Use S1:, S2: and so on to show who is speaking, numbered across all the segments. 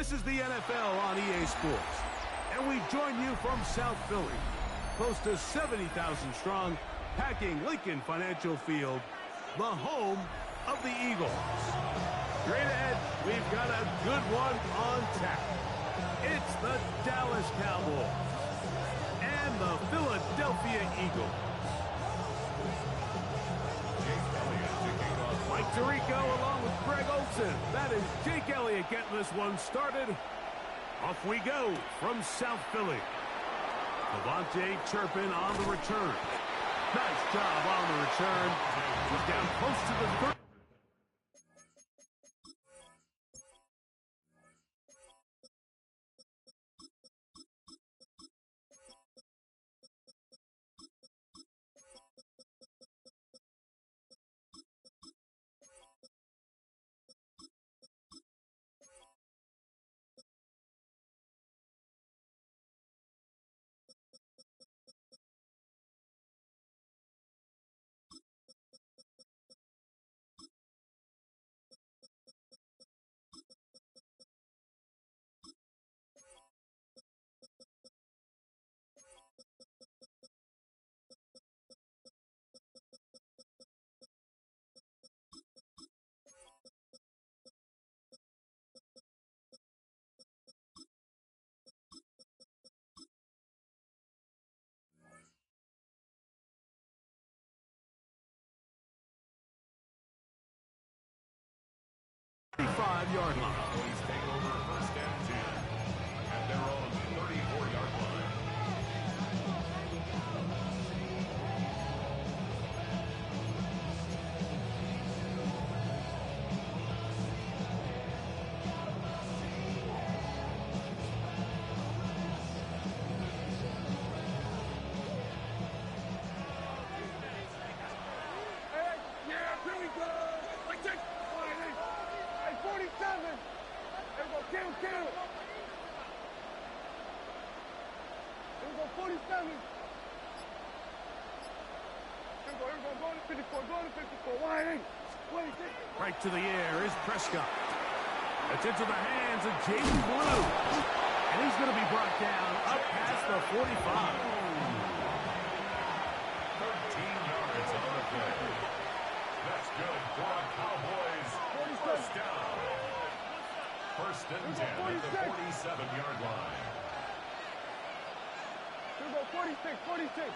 S1: This is the NFL on EA Sports, and we join you from South Philly, close to 70,000 strong, packing Lincoln Financial Field, the home of the Eagles. Straight ahead, we've got a good one on tap. It's the Dallas Cowboys and the Philadelphia Eagles. Mike Tirico along with Greg Olsen. That is Jake Elliott getting this one started. Off we go from South Philly. Devontae Turpin on the return. Nice job on the return. He's down close to the 30. Yard line.
S2: Cowboys take over first and 10 at their own 34-yard line.
S1: Right to the air is Prescott. It's into the hands of Jaden Blue. And he's going to be brought down up past the 45.
S2: 13 yards on the play. That's good for a Cowboys first down. First and 10 at the 47-yard line.
S3: Here we go, 46, 46.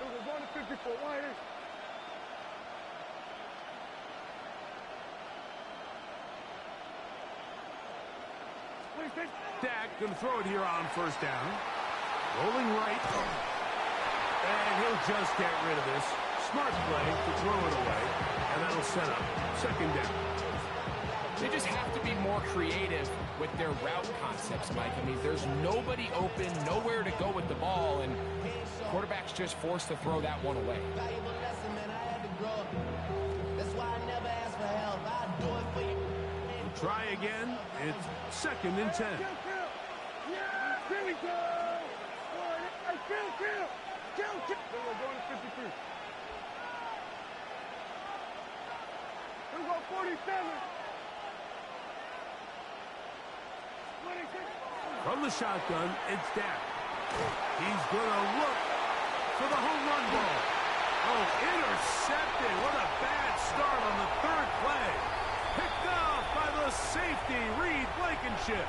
S3: We're going to 54, wide in.
S1: Dak going to throw it here on first down. Rolling right. And he'll just get rid of this. Smart play to throw it away. And that'll set up second down.
S4: They just have to be more creative with their route concepts, Mike. I mean, there's nobody open, nowhere to go with the ball, and quarterback's just forced to throw that one away.
S1: We'll try again. It's second and 10.
S3: Yeah, here we go. Kill. We're going to 53. Here we go, 47.
S1: From the shotgun, it's Dak. He's going to look for the home run ball. Oh, intercepted. What a bad start on the third play. Picked off by the safety, Reed Blankenship.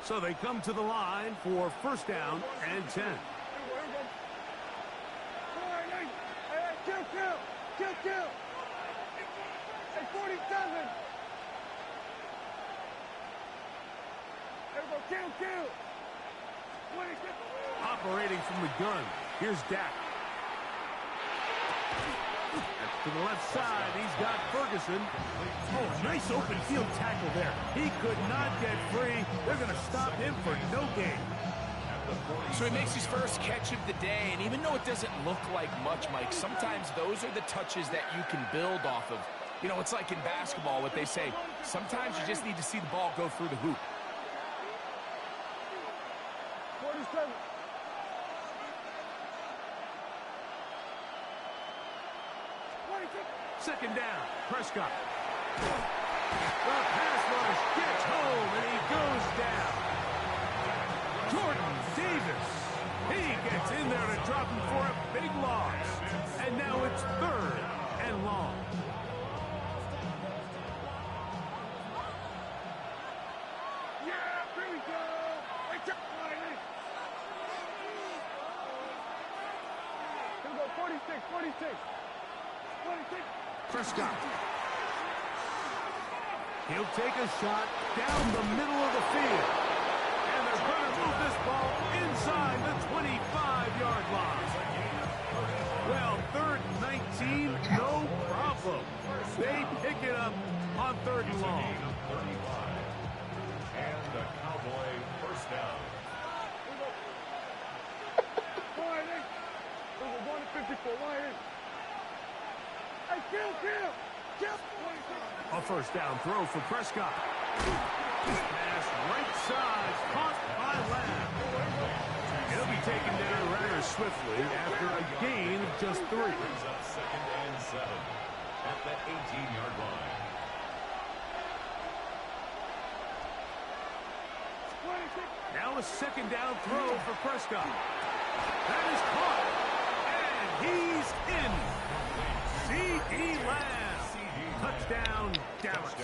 S1: So they come to the line for first down and 10.
S3: Kill. Hey, 47. There we go, kill.
S1: Operating from the gun. Here's Dak. To the left side, he's got Ferguson. Oh, nice open field tackle there. He could not get free. They're going to stop him for no gain.
S4: So he makes his first catch of the day, and even though it doesn't look like much, Mike, sometimes those are the touches that you can build off of. You know, it's like in basketball, what they say, sometimes you just need to see the ball go through the hoop.
S3: 47.
S1: Second down, Prescott. The pass rush gets home, and he goes down. Jordan Davis. He gets in there to drop him for a big loss. And now it's 3rd and long.
S3: Yeah, here we go. Right there. Here we go, 46, 46. 46.
S1: Prescott. He'll take a shot down the middle of the field. And they're going to move this ball inside the 25-yard line. Well, 3rd and 19, no problem. They pick it up on 3rd and long.
S2: And the Cowboy first down.
S3: Lion. We're going to 54. Lion. Hey, kill.
S1: A first down throw for Prescott. Pass right side, caught by Lamb. He'll be taken down rather swiftly after a gain of just 3.
S2: Brings up 2nd and 7 at the 18-yard line.
S1: Now a second down throw for Prescott. That is caught. And he's in. C.D. Lamb. Touchdown, Dallas.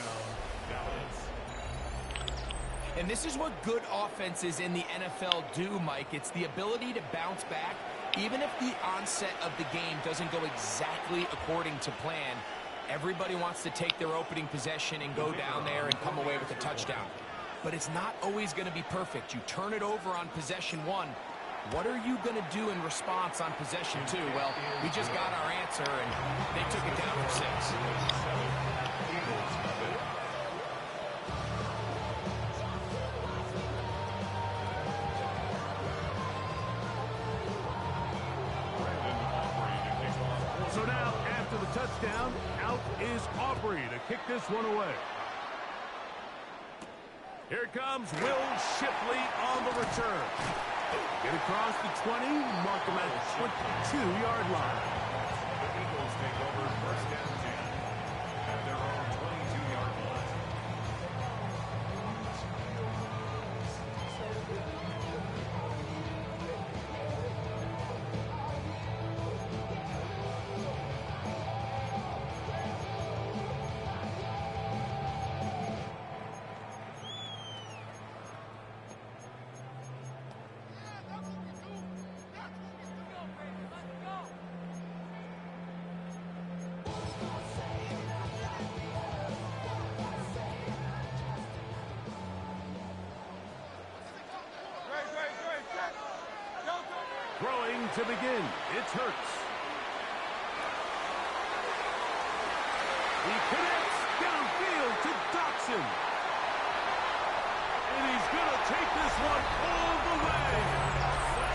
S4: And this is what good offenses in the NFL do, Mike. It's the ability to bounce back, even if the onset of the game doesn't go exactly according to plan. Everybody wants to take their opening possession and go down there and come away with a touchdown. But it's not always going to be perfect. You turn it over on possession 1. What are you going to do in response on possession 2? Well, we just got our answer, and they took it down for 6.
S1: So now, after the touchdown, out is Aubrey to kick this one away. Here comes Will Shipley on the return. Get across the 20, mark him at the 22-yard line.
S2: The Eagles take over 1st and 10 at their own 22-yard line.
S1: Throwing to begin, it's Hurts. He connects downfield to Dotson. And he's going to take this one all the way.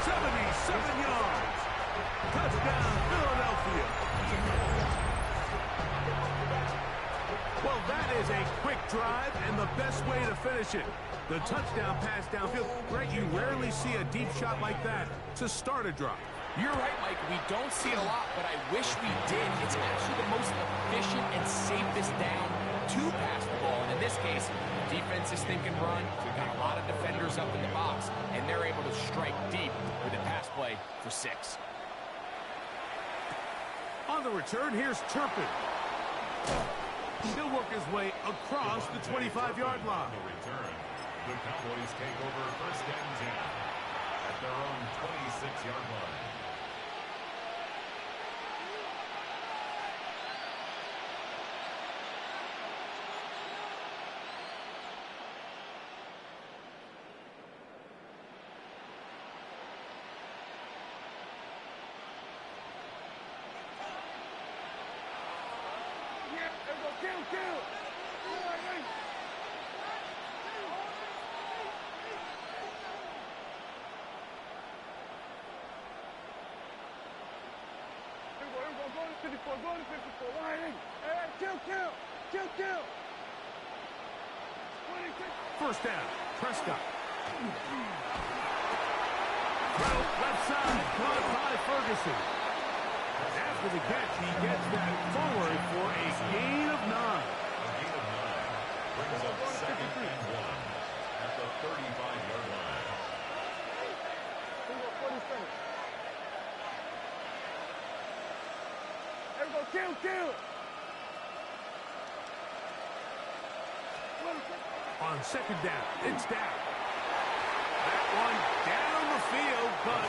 S1: 77 yards. Touchdown, Philadelphia. Well, that is a quick drive and the best way to finish it. The touchdown pass downfield. Greg, you rarely see a deep shot like that to start a drive.
S4: You're right, Mike. We don't see it a lot, but I wish we did. It's actually the most efficient and safest down to pass the ball. And in this case, defense is thinking run. We've got a lot of defenders up in the box, and they're able to strike deep with a pass play for 6.
S1: On the return, here's Turpin. He'll work his way across the 25-yard line.
S2: The return. The Cowboys take over 1st and 10 at their own 26-yard line.
S3: Kill. Go to 54, Lion. Hey,
S1: First down, Prescott. Well, left side, caught by Ferguson. After the catch, he gets that forward for a gain of 9.
S2: A gain of 9 brings up 2nd and 1 at the 35-yard line.
S3: There we go, kill.
S1: On 2nd down, it's down. That one down the field, but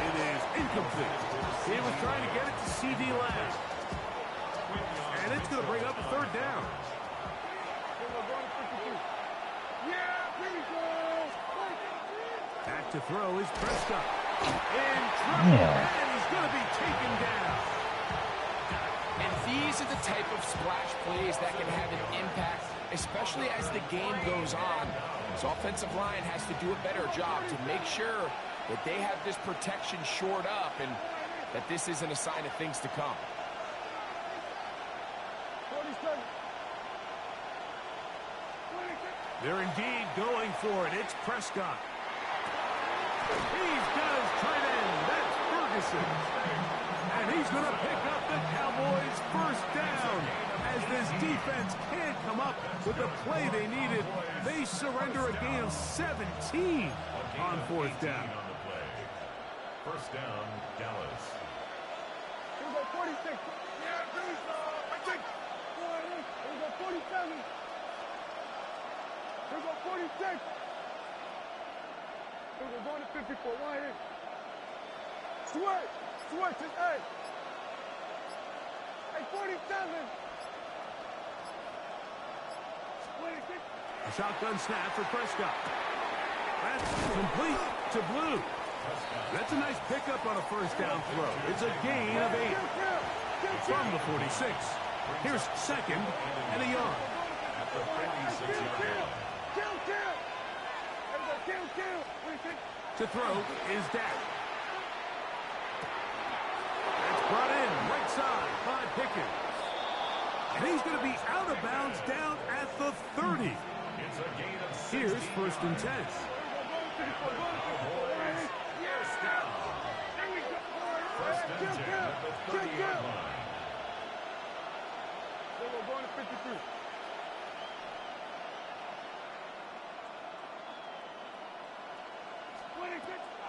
S1: it is incomplete. He was trying to get it to C.D. Lamb. And it's going to bring up a 3rd down. Back to throw is Prescott. In trouble, and he's going to be taken down.
S4: And these are the type of splash plays that can have an impact, especially as the game goes on. This offensive line has to do a better job to make sure that they have this protection shored up and that this isn't a sign of things to come.
S1: They're indeed going for it. It's Prescott. He's got his tight end. That's Ferguson. And he's going to pick up the Cowboys' 1st down. As this defense can't come up with the play they needed, they surrender a gain of 17 on 4th down.
S2: On the play. 1st down, Dallas.
S3: Here we go, 46. Yeah, here we go. I think. Here we go, 47. Here we go, 46. Here we go, going to 54. Right here. Switch is 8. Hey, 47.
S1: A shotgun snap for Prescott. That's complete to Blue. That's a nice pickup on a 1st down throw. It's a gain of 8 from the 46. Here's 2nd and a yard.
S2: At the 56-yard line.
S1: To throw is Dak. That's brought in right side by Pickens. And he's going to be out of bounds down at the 30.
S2: It's a gain of 6.
S1: Here's 1st and 10.
S2: First and 10 at the 30-yard line.
S3: We're going to 53.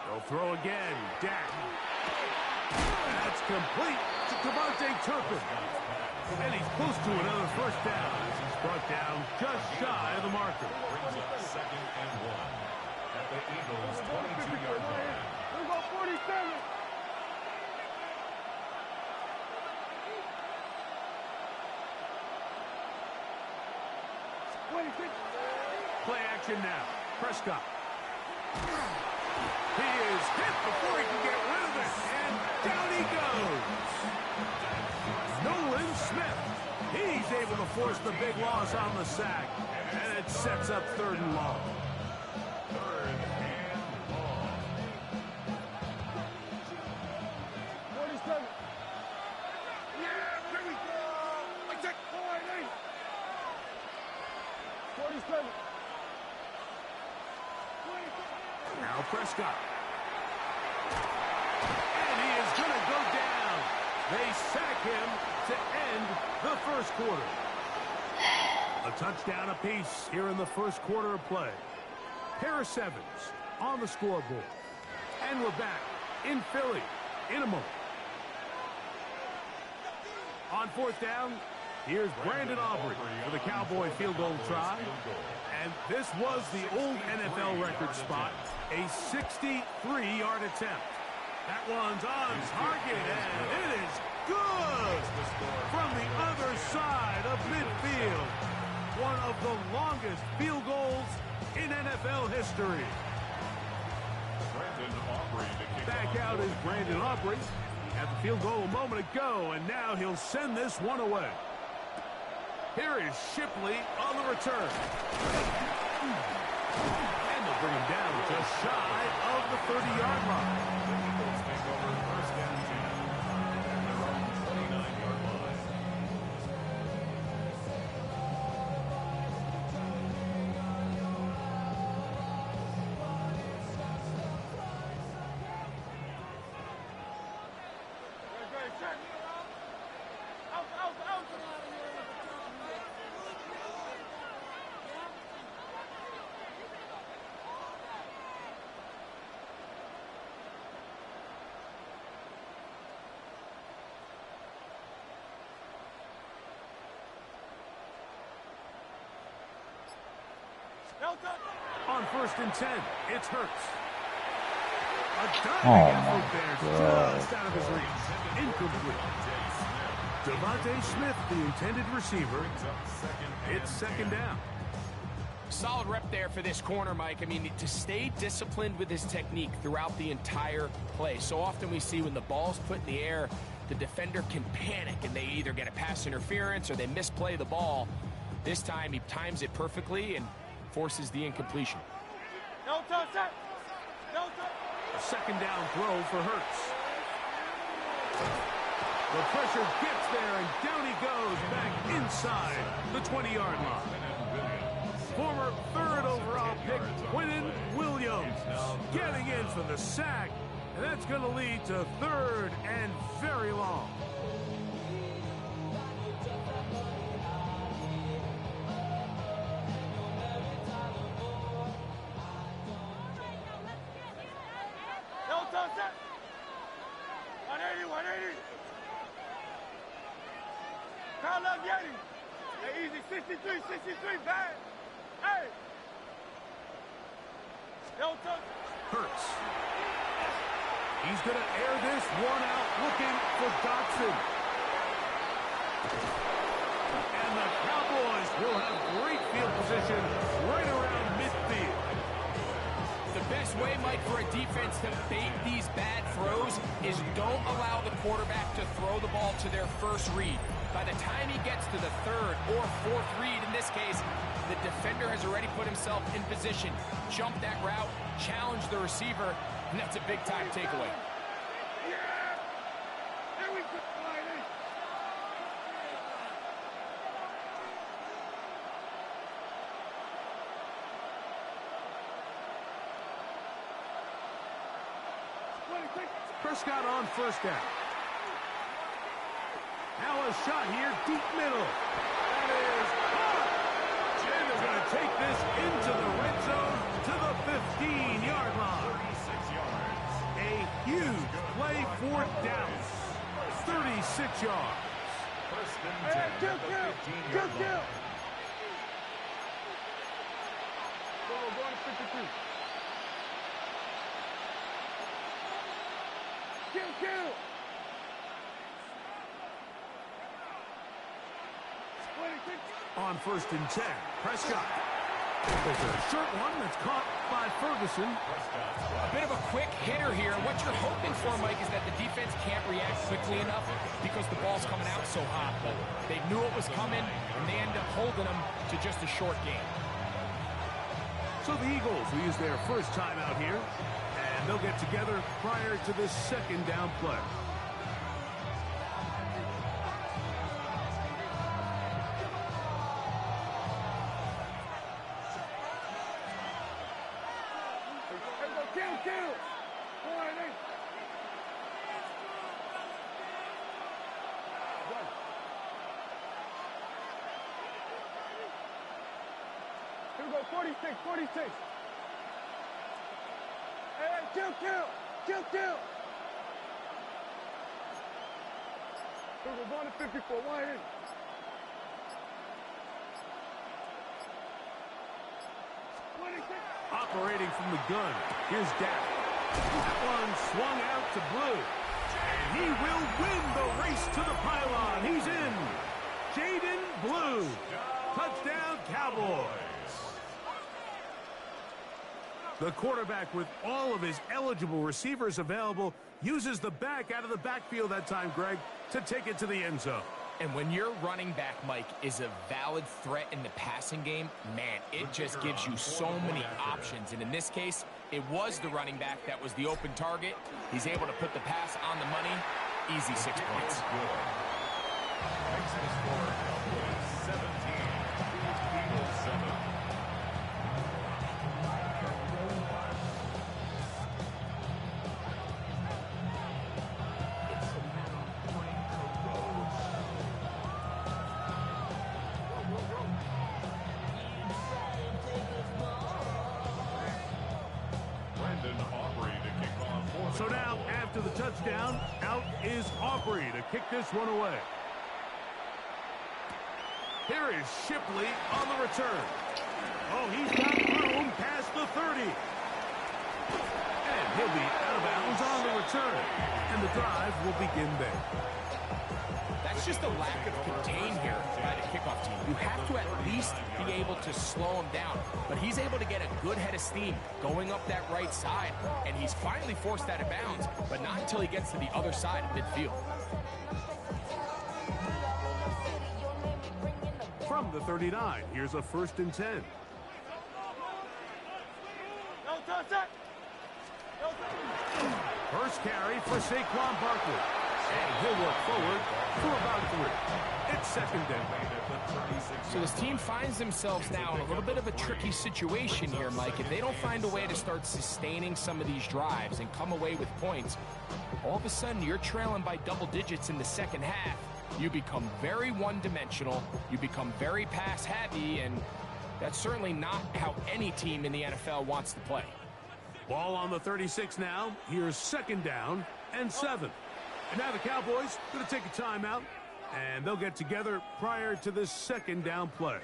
S1: They'll throw again. Dak. That's complete to Devontae Turpin. And he's close to another 1st down as he's brought down just shy of the marker.
S2: Brings up 2nd and 1 at the Eagles' 22-yard line.
S3: We go 47.
S1: Play action now. Prescott. He is hit before he can get rid of it. And down he goes. Nolan Smith. He's able to force the big loss on the sack. And it sets up 3rd and long.
S2: 3rd and long.
S3: 47. Yeah, here we go. I take 47.
S1: Now Prescott. And he is going to go down. They sack him to end the 1st quarter. A touchdown apiece here in the 1st quarter of play. Paris Evans on the scoreboard. And we're back in Philly in a moment. On 4th down, here's Brandon Aubrey for the Cowboy field goal try. And this was the old NFL record spot, a 63-yard attempt. That one's on target, and it is good from the other side of midfield. One of the longest field goals in NFL history.
S2: Brandon Aubrey to kick
S1: Back
S2: off.
S1: out is Brandon Aubrey. Had the field goal a moment ago, and now he'll send this one away. Here is Shipley on the return. And they'll bring him down just shy of the 30-yard line.
S2: The Eagles take over 1st and 10 at their own 29-yard line.
S1: On 1st and 10, it's Hurts. A
S5: Oh
S1: diving
S5: my
S1: effort there,
S5: God.
S1: just out of his reach. Incomplete. Devontae Smith, the intended receiver. It's 2nd down.
S4: Solid rep there for this corner, Mike. I mean, to stay disciplined with his technique throughout the entire play. So often we see when the ball's put in the air, the defender can panic and they either get a pass interference or they misplay the ball. This time he times it perfectly and forces the incompletion.
S1: A 2nd down throw for Hurts. The pressure gets there, and down he goes back inside the 20-yard line. Former 3rd overall pick, Quinnen Williams, getting in for the sack, and that's going to lead to 3rd and very long.
S3: Hey, easy, 63, bad. Hey!
S1: Hurts. He's going to air this one out, looking for Dotson. And the Cowboys will have great field position right around midfield.
S4: The best way, Mike, for a defense to bait these bad throws is don't allow the quarterback to throw the ball to their first read. By the time he gets to the 3rd or 4th read, in this case, the defender has already put himself in position, jump that route, challenge the receiver, and that's a big-time takeaway.
S1: Prescott on 1st down. Now a shot here, deep middle. That is caught. And they're going to take this into the red zone to the 15-yard line.
S2: 36 yards.
S1: A huge play for Dallas. 36 yards.
S2: 1st and 10 at the 15-yard line.
S3: Go to 52. Kill.
S1: On 1st and 10, Prescott. There's a short one that's caught by Ferguson.
S4: A bit of a quick hitter here. What you're hoping for, Mike, is that the defense can't react quickly enough because the ball's coming out so hot. But they knew it was coming, and they end up holding them to just a short game.
S1: So the Eagles will use their first time out here, and they'll get together prior to this 2nd down play.
S3: Kill. Here we go, 46. Hey, kill. Here we go, going to 54, wide in.
S1: Operating from the gun, here's Dak. That one swung out to Blue. And he will win the race to the pylon. He's in. Jaden Blue. Touchdown, Cowboys. The quarterback, with all of his eligible receivers available, uses the back out of the backfield that time, Greg, to take it to the end zone.
S4: And when your running back, Mike, is a valid threat in the passing game, man, it just gives you so many options. And in this case, it was the running back that was the open target. He's able to put the pass on the money. Easy 6 points.
S2: Makes the score Cowboys 17, Eagles 7.
S1: So now, after the touchdown, out is Aubrey to kick this one away. Here is Shipley on the return. Oh, he's got drive will begin there.
S4: That's just a lack of contain here by the kickoff team. You have to at least be able to slow him down. But he's able to get a good head of steam going up that right side. And he's finally forced out of bounds, but not until he gets to the other side of midfield.
S1: From the 39, here's a 1st and 10. First carry for Saquon Barkley. And he'll work forward for about 3. It's 2nd down.
S4: So this team finds themselves now in a little bit of a tricky situation here, Mike. If they don't find a way to start sustaining some of these drives and come away with points, all of a sudden you're trailing by double digits in the second half. You become very one-dimensional. You become very pass-heavy, and that's certainly not how any team in the NFL wants to play.
S1: Ball on the 36 now. Here's 2nd down and 7. And now the Cowboys going to take a timeout, and they'll get together prior to this 2nd down play.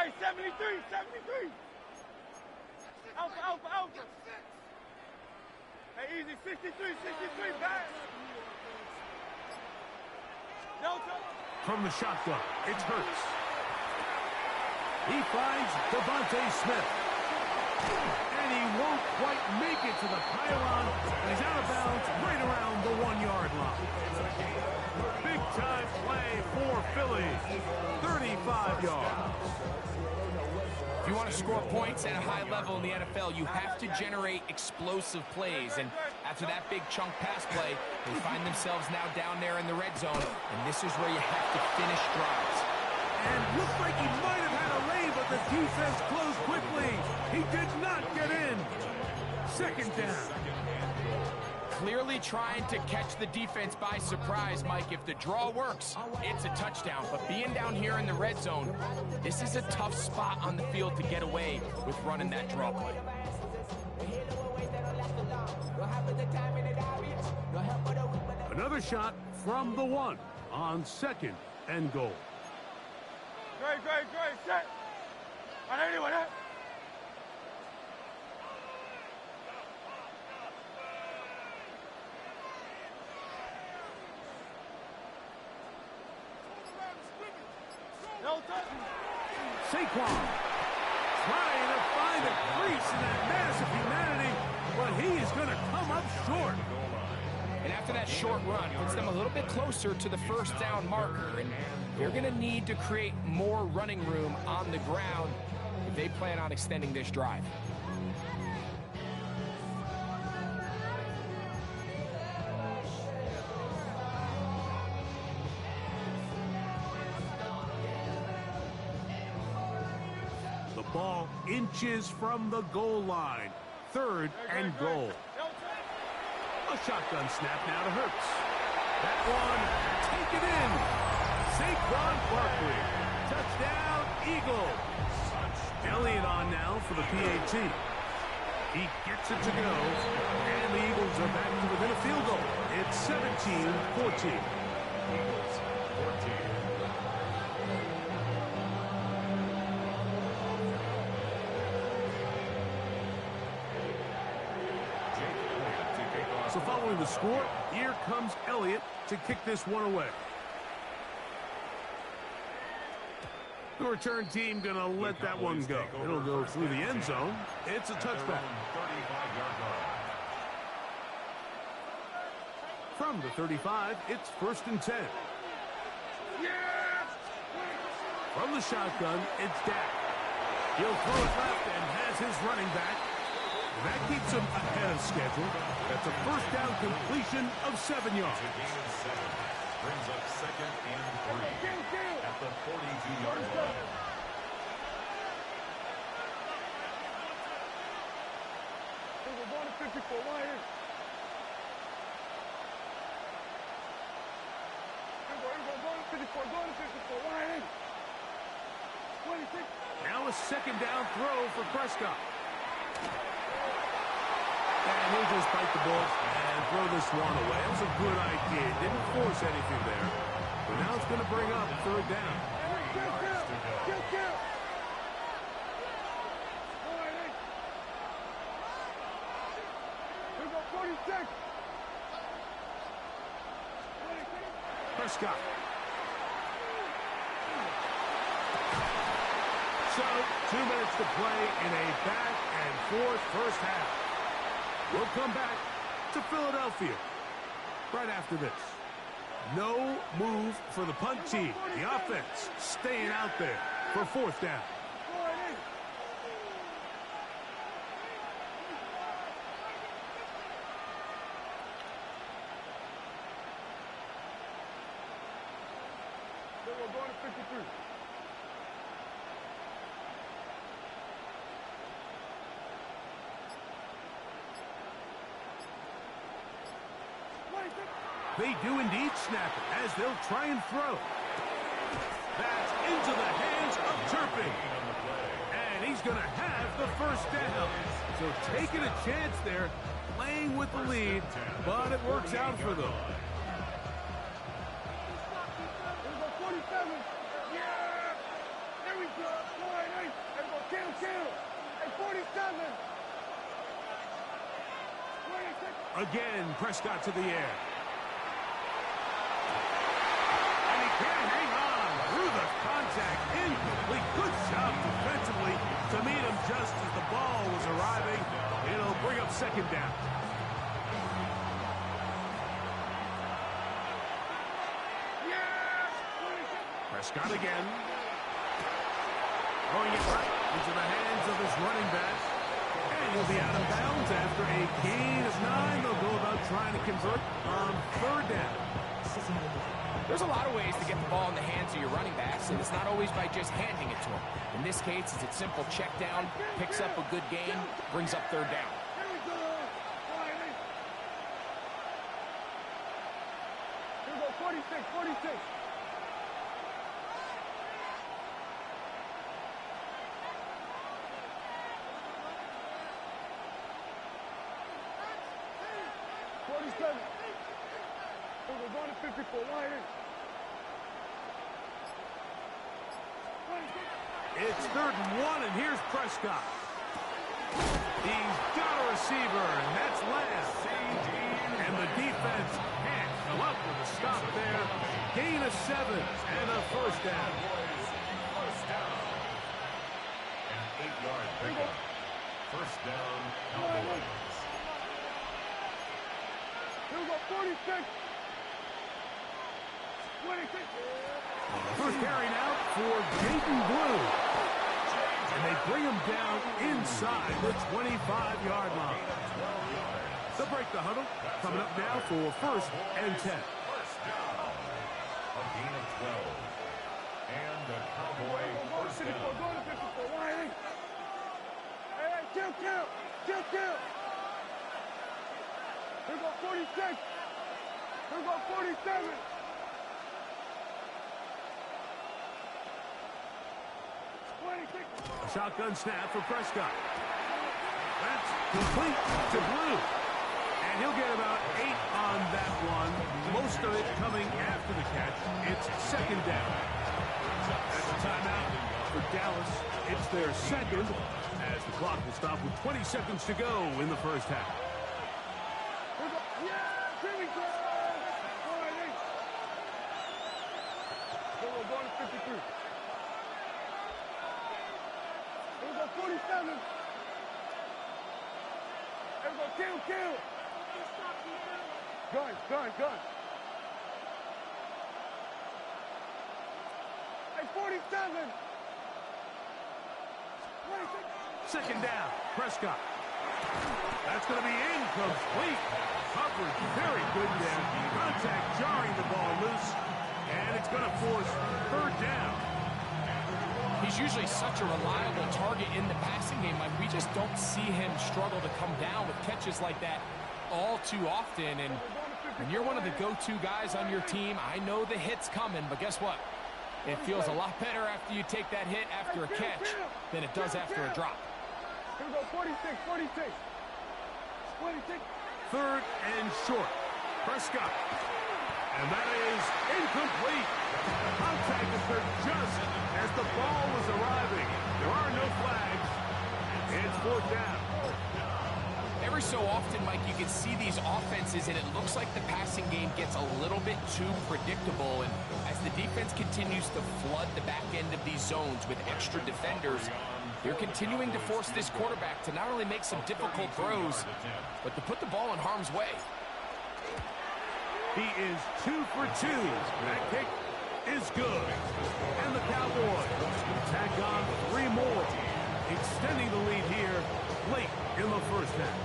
S3: Hey, 73, 73. Alpha. Hey, easy, 63, back. Delta.
S1: From the shotgun, it's Hurts. He finds Devontae Smith. And he won't quite make it to the pylon. And he's out of bounds right around the 1-yard line. Big-time play for Philly. 35 yards.
S4: If you want to score points at a high level in the NFL, you have to generate explosive plays. And after that big chunk pass play, they find themselves now down there in the red zone. And this is where you have to finish drives.
S1: And looked like he might have had a lane, but the defense closed quickly. He did not get in. 2nd down.
S4: Clearly trying to catch the defense by surprise, Mike. If the draw works, it's a touchdown. But being down here in the red zone, this is a tough spot on the field to get away with running that draw play.
S1: Another shot from the 1 on 2nd and goal.
S3: Great, set. Anyone,
S1: Saquon trying to find a crease in that mass of humanity, but he is going to come up short.
S4: And after that short run, puts them a little bit closer to the 1st down marker. And they're going to need to create more running room on the ground if they plan on extending this drive.
S1: The ball inches from the goal line. 3rd and goal. A shotgun snap now to Hurts. That one, take it in. Saquon Barkley. Touchdown, Eagles. Elliott on now for the PAT. He gets it to go, and the Eagles are back to within a field goal. It's 17-14.
S2: Eagles 14.
S1: So following the score, here comes Elliott to kick this one away. The return team going to let that one go. It'll go through the end zone. It's a touchback.
S2: 35-yard line.
S1: From the 35, it's 1st and 10. From the shotgun, it's Dak. He'll throw it left and has his running back. That keeps him ahead of schedule. That's a 1st down completion of 7 yards.
S2: To gain 7. Brings up 2nd and 3 at the 42-yard line.
S3: 54, wide in. Here we go, go to 54, wide in. 26.
S1: Now a second down throw for Prescott. And he'll just bite the bullet and throw this one away. That was a good idea. Didn't force anything there. But now it's going to bring up third down.
S3: Kill. Here we go, 46.
S1: Prescott. So, 2 minutes to play in a back-and-forth first half. We'll come back to Philadelphia right after this. No move for the punt team. The offense staying out there for fourth down.
S3: Then we're going to 53.
S1: They do indeed snap it as they'll try and throw. That's into the hands of Turpin. And he's going to have the first down. So taking a chance there, playing with the lead, but it works out for them.
S3: Here we go, 47. Yeah! There we go. 48. There we go, kill. Hey, 47. 26.
S1: Again, Prescott to the air. Can't hang on through the contact. Incomplete. Good job defensively to meet him just as the ball was arriving. It'll bring up second down.
S3: Yeah!
S1: Prescott again. Throwing it right into the hands of his running back. And he'll be out of bounds after a gain of 9. They'll go about trying to convert on third down.
S4: There's a lot of ways to get the ball in the hands of your running backs, and it's not always by just handing it to them. In this case, it's a simple check down, picks up a good gain, brings up third down.
S3: Here we go. 46. We're going to 54, wide in.
S1: It's 3rd and 1, and here's Prescott. He's got a receiver, and that's Lamb. And the defense can't come up with a stop there. Gain of 7 and a first down.
S2: First down. An 8-yard pickup. First down, Cowboys.
S3: Here we go, 46. 26.
S1: First carry now for Dayton Blue. And they bring him down inside the 25-yard line. They'll break the huddle. Coming up now for 1st and 10.
S2: First down. A gain of 12. And the Cowboy first down.
S3: Going to 54, wide in. Hey, kill. Here we go, 46. Here we go, 47.
S1: A shotgun snap for Prescott. That's complete to Blue. And he'll get about 8 on that one. Most of it coming after the catch. It's second down. That's a timeout for Dallas. It's their second as the clock will stop with 20 seconds to go in the first half.
S3: Yeah, here we go. So we're going to 53. Here we go, 47. Here we go, kill. Gun. Hey, 47. 26.
S1: Second down, Prescott. That's going to be incomplete. Coverage very good there. Contact jarring the ball loose. And it's going to force third down.
S4: He He's usually such a reliable target in the passing game. Like, we just don't see him struggle to come down with catches like that all too often. And when you're one of the go-to guys on your team, I know the hit's coming, but guess what? It feels a lot better after you take that hit after a catch than it does after a drop.
S3: Here we go, 46, 46. 46.
S1: Third and short. Prescott. And that is incomplete. Contact occurred just as the ball was arriving. There are no flags. It's fourth down.
S4: Every so often, Mike, you can see these offenses, and it looks like the passing game gets a little bit too predictable. And as the defense continues to flood the back end of these zones with extra defenders, they're continuing to force this quarterback to not only make some difficult throws, but to put the ball in harm's way.
S1: He is 2 for 2. That kick is good. And the Cowboys tack on 3 more, extending the lead here late in the first half.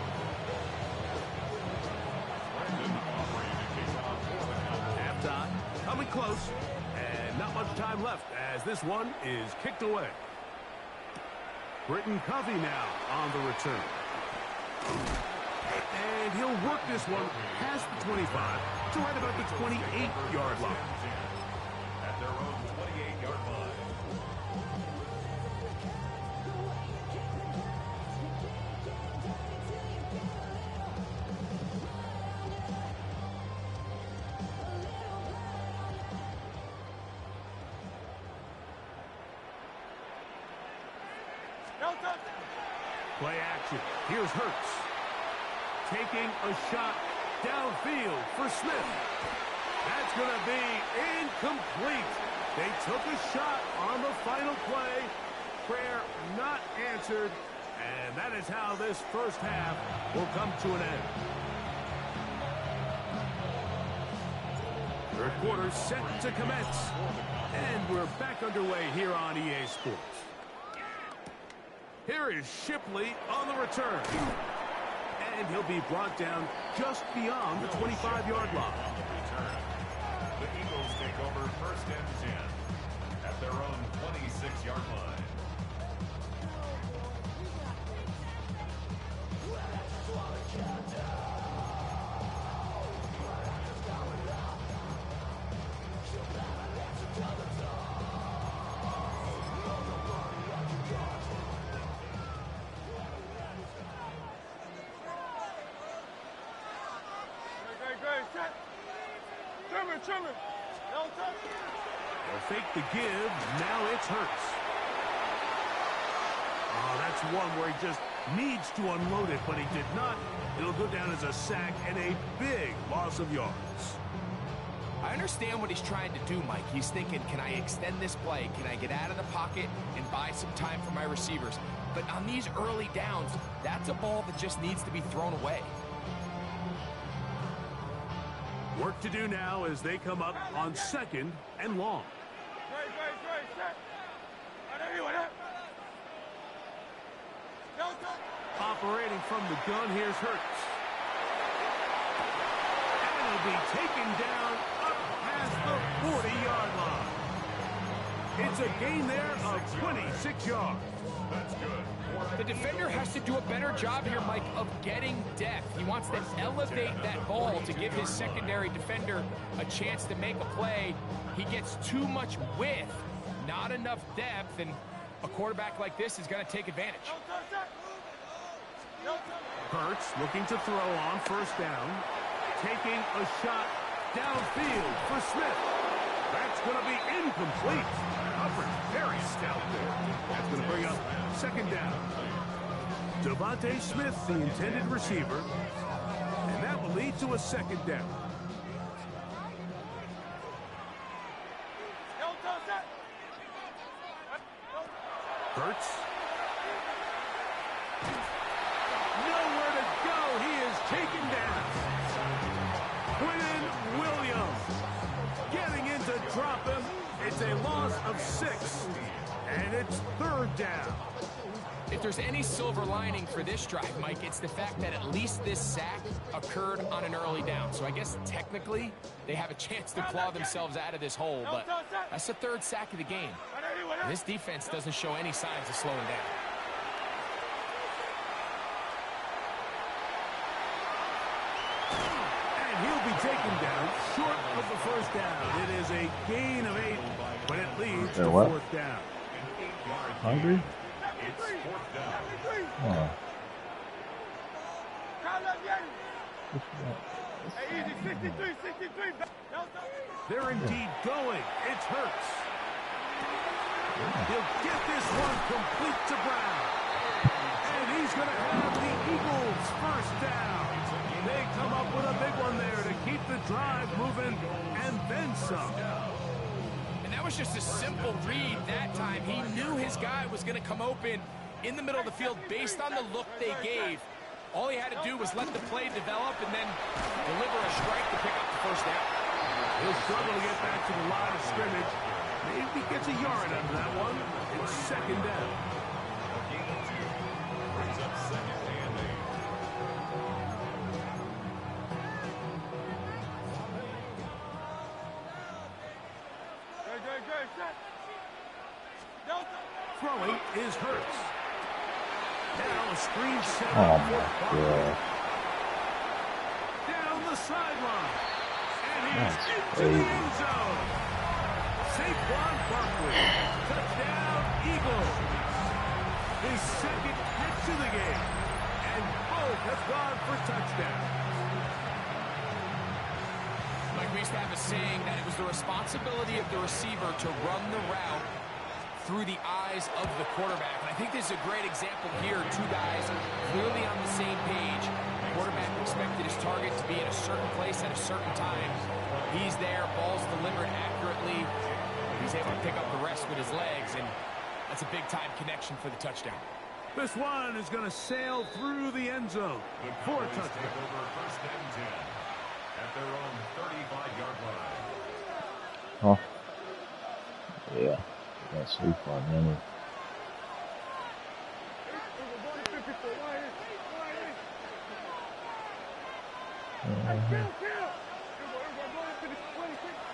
S1: Halftime, coming close, and not much time left as this one is kicked away. Britton Covey now on the return. And he'll work this one past the 25 to right about the 28-yard line.
S2: At their own 28-yard line.
S1: Play action. Here's Hurts. Taking a shot downfield for Smith. That's going to be incomplete. They took a shot on the final play. Prayer not answered. And that is how this first half will come to an end. Third quarter set to commence. And we're back underway here on EA Sports. Here is Shipley on the return. And he'll be brought down just beyond the 25-yard line.
S2: The Eagles take over first and 10 at their own 26-yard line.
S1: They'll fake the give. Now it's Hurts. Oh, that's one where he just needs to unload it, but he did not. It'll go down as a sack and a big loss of yards.
S4: I understand what he's trying to do, Mike. He's thinking, can I extend this play? Can I get out of the pocket and buy some time for my receivers? But on these early downs, that's a ball that just needs to be thrown away.
S1: Work to do now as they come up on second and long. Operating from the gun, here's Hurts. And he'll be taken down up past the 40-yard line. It's a gain there of 26 yards.
S2: That's good.
S4: The defender has to do a better job here, Mike, of getting depth. He wants to elevate that ball to give his secondary defender a chance to make a play. He gets too much width, not enough depth, and a quarterback like this is going to take advantage.
S1: Hurts looking to throw on first down. Taking a shot downfield for Smith. That's going to be incomplete. Coverage very stout there. That's going to bring up second down. Devontae Smith, the intended receiver. And that will lead to a second down. Hurts. Nowhere to go. He is taken down. Quinnen Williams getting in to drop him. It's a loss of 6, and it's third down.
S4: If there's any silver lining for this drive, Mike, it's the fact that at least this sack occurred on an early down. So I guess technically they have a chance to claw themselves out of this hole, but that's the third sack of the game. And this defense doesn't show any signs of slowing down.
S1: And he'll be taken down short of the first down. It is a gain of 8, but it leads to fourth down.
S5: Hungry?
S2: It's fourth down.
S5: Oh.
S1: They're indeed going. It's Hurts. He'll get this one complete to Brown. And he's going to have the Eagles first down. They come up with a big one there to keep the drive moving and then some.
S4: And that was just a simple read that time. He knew his guy was going to come open in the middle of the field based on the look they gave. All he had to do was let the play develop and then deliver a strike to pick up the first down.
S1: He'll struggle to get back to the line of scrimmage. Maybe gets a yard out of that one. It's second down.
S2: Gain of 2 brings up second and 8.
S1: Throwing is Hurts. Now a screen set
S5: Oh
S1: up
S5: my
S1: for Barkley.
S5: God.
S1: Down the sideline. And he's
S5: That's
S1: into
S5: crazy.
S1: the end zone. Saquon Barkley. Touchdown, Eagles. His second catch of the game. And both have gone for touchdowns.
S4: Like we used to have a saying that it was the responsibility of the receiver to run the route through the eyes of the quarterback. And I think this is a great example here. Two guys clearly on the same page. The quarterback expected his target to be in a certain place at a certain time. He's there, ball's delivered accurately. He's able to pick up the rest with his legs, and that's a big-time connection for the touchdown.
S1: This one is going to sail through the end zone for a
S2: Cowboys take
S1: touchdown.
S2: over first and 10 at their own 35-yard line.
S5: Oh. Yeah. Got sleep on him.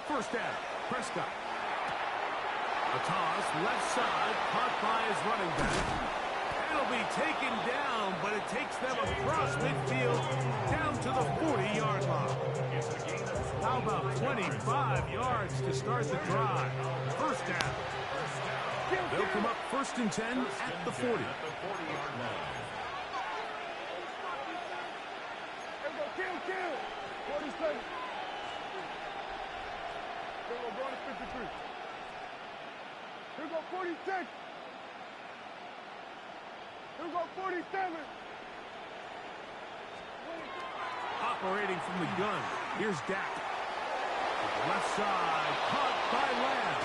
S1: First down, Prescott. A toss, left side, caught by his running back. It'll be taken down, but it takes them across midfield down to the 40-yard line. How about 25 yards to start the drive? First down. They'll come up first and 10 at the 40.
S2: At the 40-yard line.
S3: Kill. 47. Here we go, 53. Here we go, 46. Here we go, 47.
S1: Operating from the gun, here's Dak. Left side, caught by Lamb.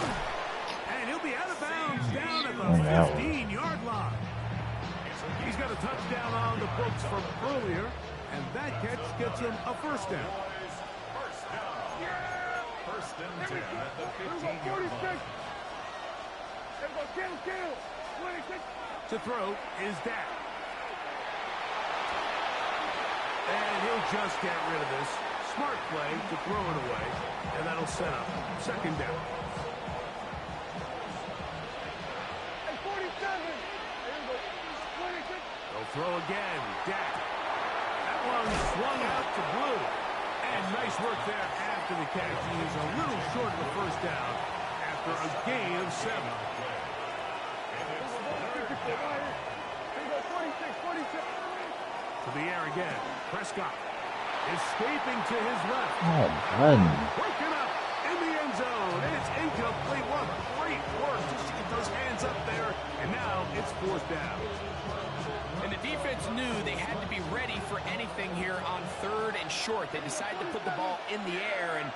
S1: And he'll be out of bounds down at the 15-yard line. He's got a touchdown on the books from earlier, and that catch gets him a first down.
S2: First down. First and 10 at the
S3: Here we go,
S2: 15-yard
S3: 46.
S2: line.
S3: Here we go, kill. 26.
S1: To throw is Dak. And he'll just get rid of this. Smart play to throw it away, and that'll set up second down.
S3: Hey, 47. Here we go, 26.
S1: They'll throw again. Dak. That one swung out to Blue. And nice work there after the catch. He is a little short of the first down after a gain of 7. To the air again. Prescott escaping to his left.
S5: Oh, man.
S1: Broken up in the end zone. And it's incomplete. What great work just to get those hands up there. And now it's fourth down.
S4: And the defense knew they had to be ready for anything here on third and short. They decided to put the ball in the air, and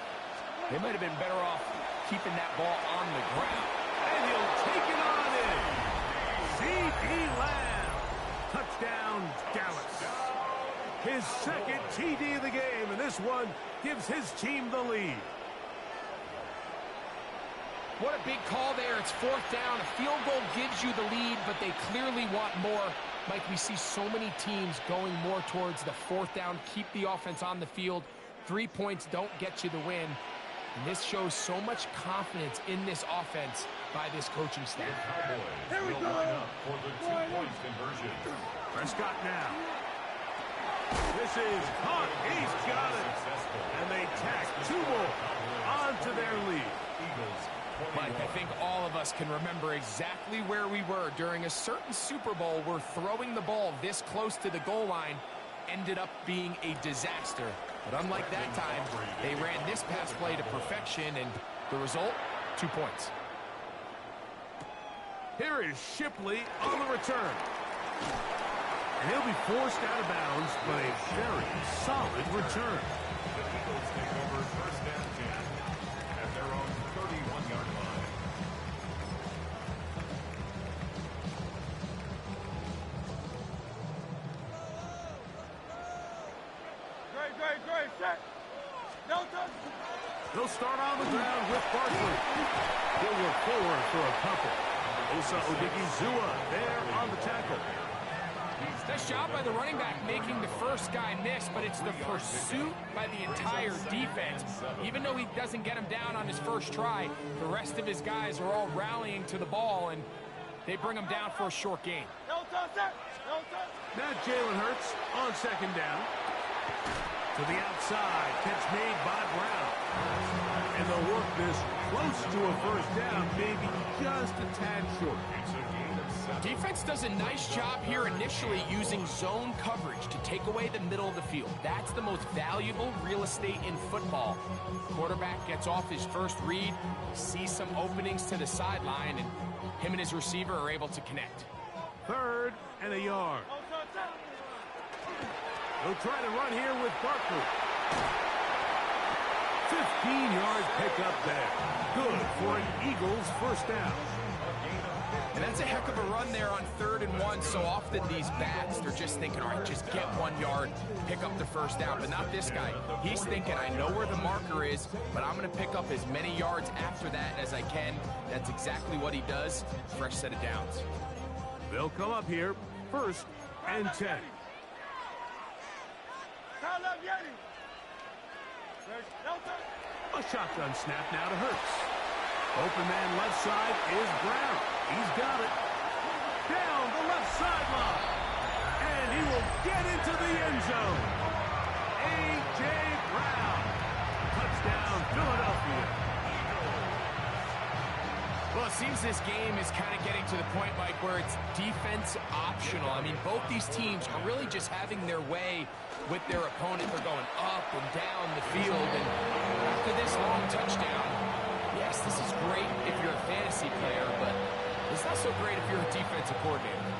S4: they might have been better off keeping that ball on the ground.
S1: And he'll take it on in. C.D. Lamb. Touchdown, Dallas. His second TD of the game, and this one gives his team the lead.
S4: What a big call there. It's 4th down. A field goal gives you the lead, but they clearly want more. Mike, we see so many teams going more towards the 4th down, keep the offense on the field. 3 points don't get you the win. And this shows so much confidence in this offense by this coaching staff.
S2: Here we go. Line up for the 2-point conversion.
S1: Prescott now. This is caught. He's got it. And they tack 2 more onto their lead.
S2: Eagles.
S4: Mike, I think all of us can remember exactly where we were during a certain Super Bowl where throwing the ball this close to the goal line ended up being a disaster. But unlike that time, they ran this pass play to perfection, and the result, 2 points.
S1: Here is Shipley on the return. And he'll be forced out of bounds, but a very solid return.
S2: The Eagles take over 1st and 10 at their own 31-yard line.
S3: Great, set. No touch.
S1: They'll start on the ground with Barkley. He'll look forward for a couple. Osa Odigizua there on the tackle.
S4: Nice job by the running back making the first guy miss, but it's the pursuit by the entire defense. Even though he doesn't get him down on his first try, the rest of his guys are all rallying to the ball, and they bring him down for a short gain.
S3: No touch, set. No touch.
S1: Now Jalen Hurts on 2nd down. To the outside, catch made by Brown. And they'll work this close to a 1st down, maybe just a tad short.
S2: It's a gain of 7.
S4: Defense does a nice job here initially using zone coverage to take away the middle of the field. That's the most valuable real estate in football. Quarterback gets off his first read, sees some openings to the sideline, and him and his receiver are able to connect.
S1: 3rd and a yard.
S3: No touch, set.
S1: They'll try to run here with Barkley. 15-yard pickup there. Good for an Eagles 1st down.
S4: And that's a heck of a run there on 3rd and 1. So often these backs, they're just thinking, all right, just get 1 yard, pick up the 1st down. But not this guy. He's thinking, I know where the marker is, but I'm going to pick up as many yards after that as I can. That's exactly what he does. Fresh set of downs.
S1: They'll come up here 1st and 10.
S3: Call up Yeti. No touch.
S1: A shotgun snap now to Hurts. Open man left side is Brown. He's got it. Down the left sideline. And he will get into the end zone. A.J. Brown. Touchdown, Philadelphia.
S4: Well, it seems this game is kind of getting to the point, Mike, where it's defense optional. I mean, both these teams are really just having their way with their opponent. They're going up and down the field. And after this long touchdown, yes, this is great if you're a fantasy player, but it's not so great if you're a defensive coordinator.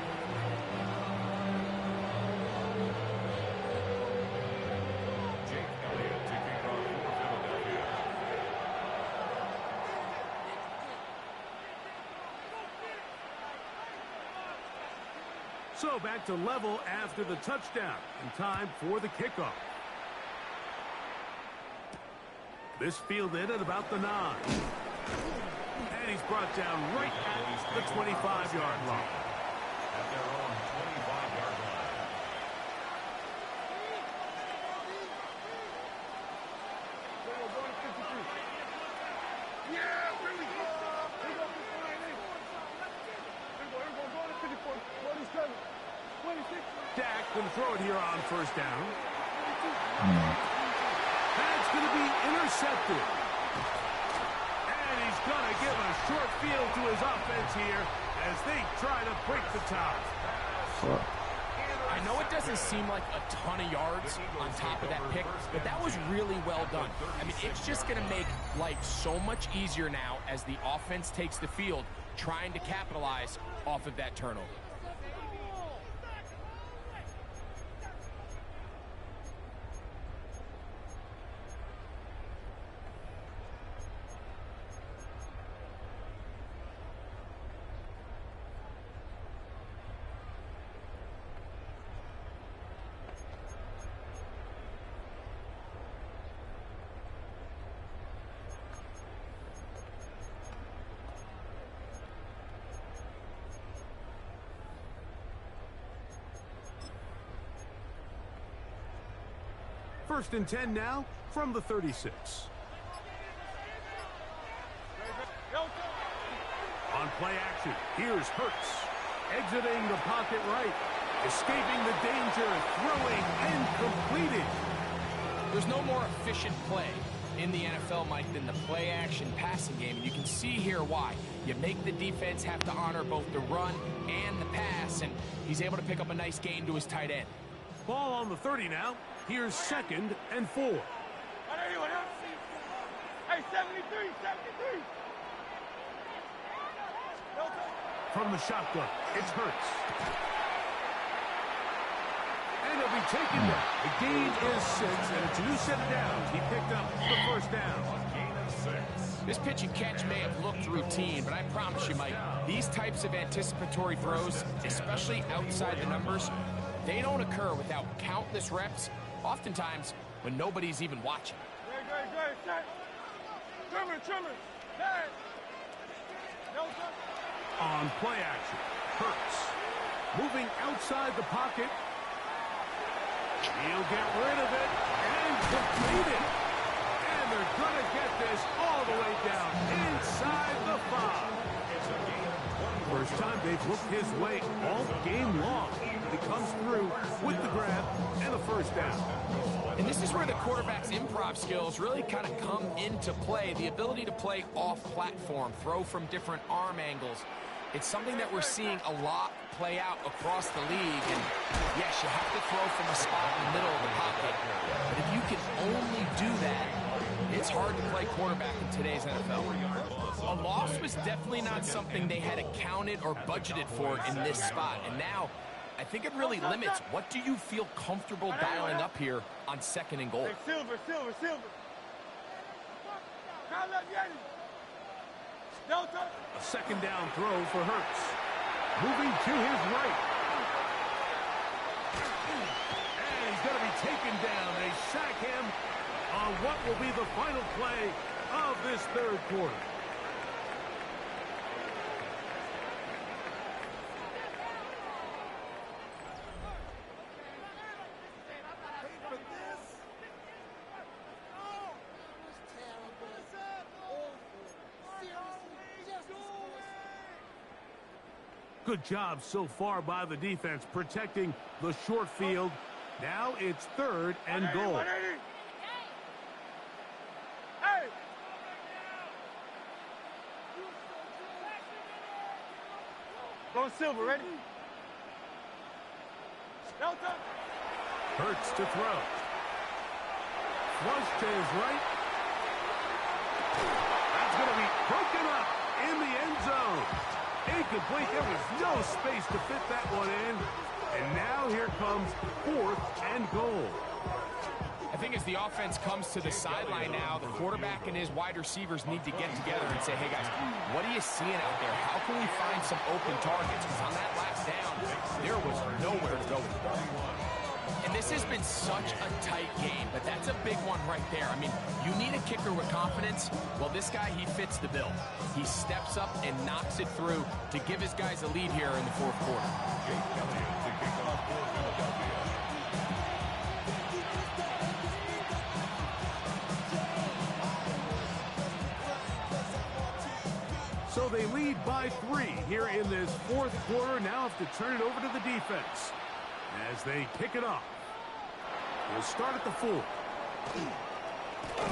S2: Jake Elliott to kick off for Philadelphia.
S1: So back to level after the touchdown. And time for the kickoff. This fielded at about the 9. And he's brought down right at the 25-yard line.
S2: At their own 25-yard line.
S3: We're going to 53. Yeah, here we go. Here we go. Here we go. Going to 54. 27. 26.
S1: Dak going to throw it here on 1st down. That's going to be intercepted. And he's going to give a short field to his offense here as they try to break the tie.
S4: I know it doesn't seem like a ton of yards on top of that pick, but that was really well done. I mean, it's just going to make life so much easier now as the offense takes the field, trying to capitalize off of that turnover.
S1: First and 10 now from the 36. On play action, here's Hurts. Exiting the pocket right. Escaping the danger, throwing, and completed.
S4: There's no more efficient play in the NFL, Mike, than the play-action passing game. And you can see here why. You make the defense have to honor both the run and the pass, and he's able to pick up a nice gain to his tight end.
S1: Ball on the 30 now. Here's 2nd and 4.
S3: Hey, 73, 73.
S1: From the shotgun, it's Hurts. And he'll be taken down. The gain is 6, and it's a new set of downs. He picked up the first down.
S2: Gain of 6.
S4: This pitch and catch may have looked routine, but I promise you, Mike, these types of anticipatory throws, especially outside the numbers, they don't occur without countless reps, oftentimes when nobody's even watching.
S3: Great. Trimmer. Hey. No, sir.
S1: On play action, Hurts. Moving outside the pocket. He'll get rid of it and complete it. And they're going to get this all the way down inside the 5. First time they've looked his way all game long. He comes through with the grab and the first down.
S4: And this is where the quarterback's improv skills really kind of come into play. The ability to play off-platform, throw from different arm angles. It's something that we're seeing a lot play out across the league. And yes, you have to throw from a spot in the middle of the pocket. But if you can only do that, it's hard to play quarterback in today's NFL. A loss was definitely not something they had accounted or budgeted for in this spot. And now, I think it really limits what do you feel comfortable dialing up here on 2nd and goal.
S3: Hey, Silver. Call up Yeti. Delta.
S1: A 2nd down throw for Hurts. Moving to his right. And he's going to be taken down. They sack him on what will be the final play of this 3rd quarter. Good job so far by the defense protecting the short field. Now it's 3rd and goal.
S3: Hey! Go Silver, ready? Delta.
S1: Hurts to throw. Flush to his right. That's going to be broken up in the end zone. Incomplete. There was no space to fit that one in. And now here comes 4th and goal.
S4: I think as the offense comes to the sideline now, the quarterback and his wide receivers need to get together and say, hey, guys, what are you seeing out there? How can we find some open targets? Because on that last down, there was nowhere to go with the ball. And this has been such a tight game, but that's a big one right there. I mean, you need a kicker with confidence. Well, this guy, he fits the bill. He steps up and knocks it through to give his guys a lead here in the 4th quarter.
S2: Jake Elliott to kick off for Philadelphia.
S1: So they lead by 3 here in this 4th quarter. Now have to turn it over to the defense as they kick it off. We'll start at the 4.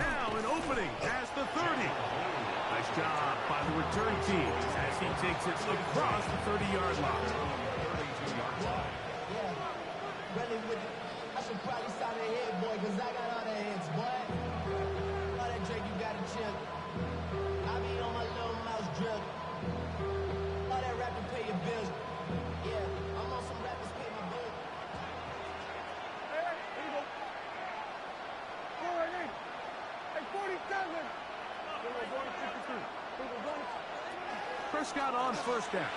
S1: Now an opening past the 30. Nice job by the return team as he takes it across the 30-yard line.
S6: Really with it. I should probably sign a head, boy, because I got all the heads, boy. All that Drake, you got to chill. I be on my little mouse drip. All that rap to pay your bills. Yeah, I'm on some rappers pay my bills.
S3: Hey, here you go. 4-8. Hey, 47.
S1: Prescott on first down.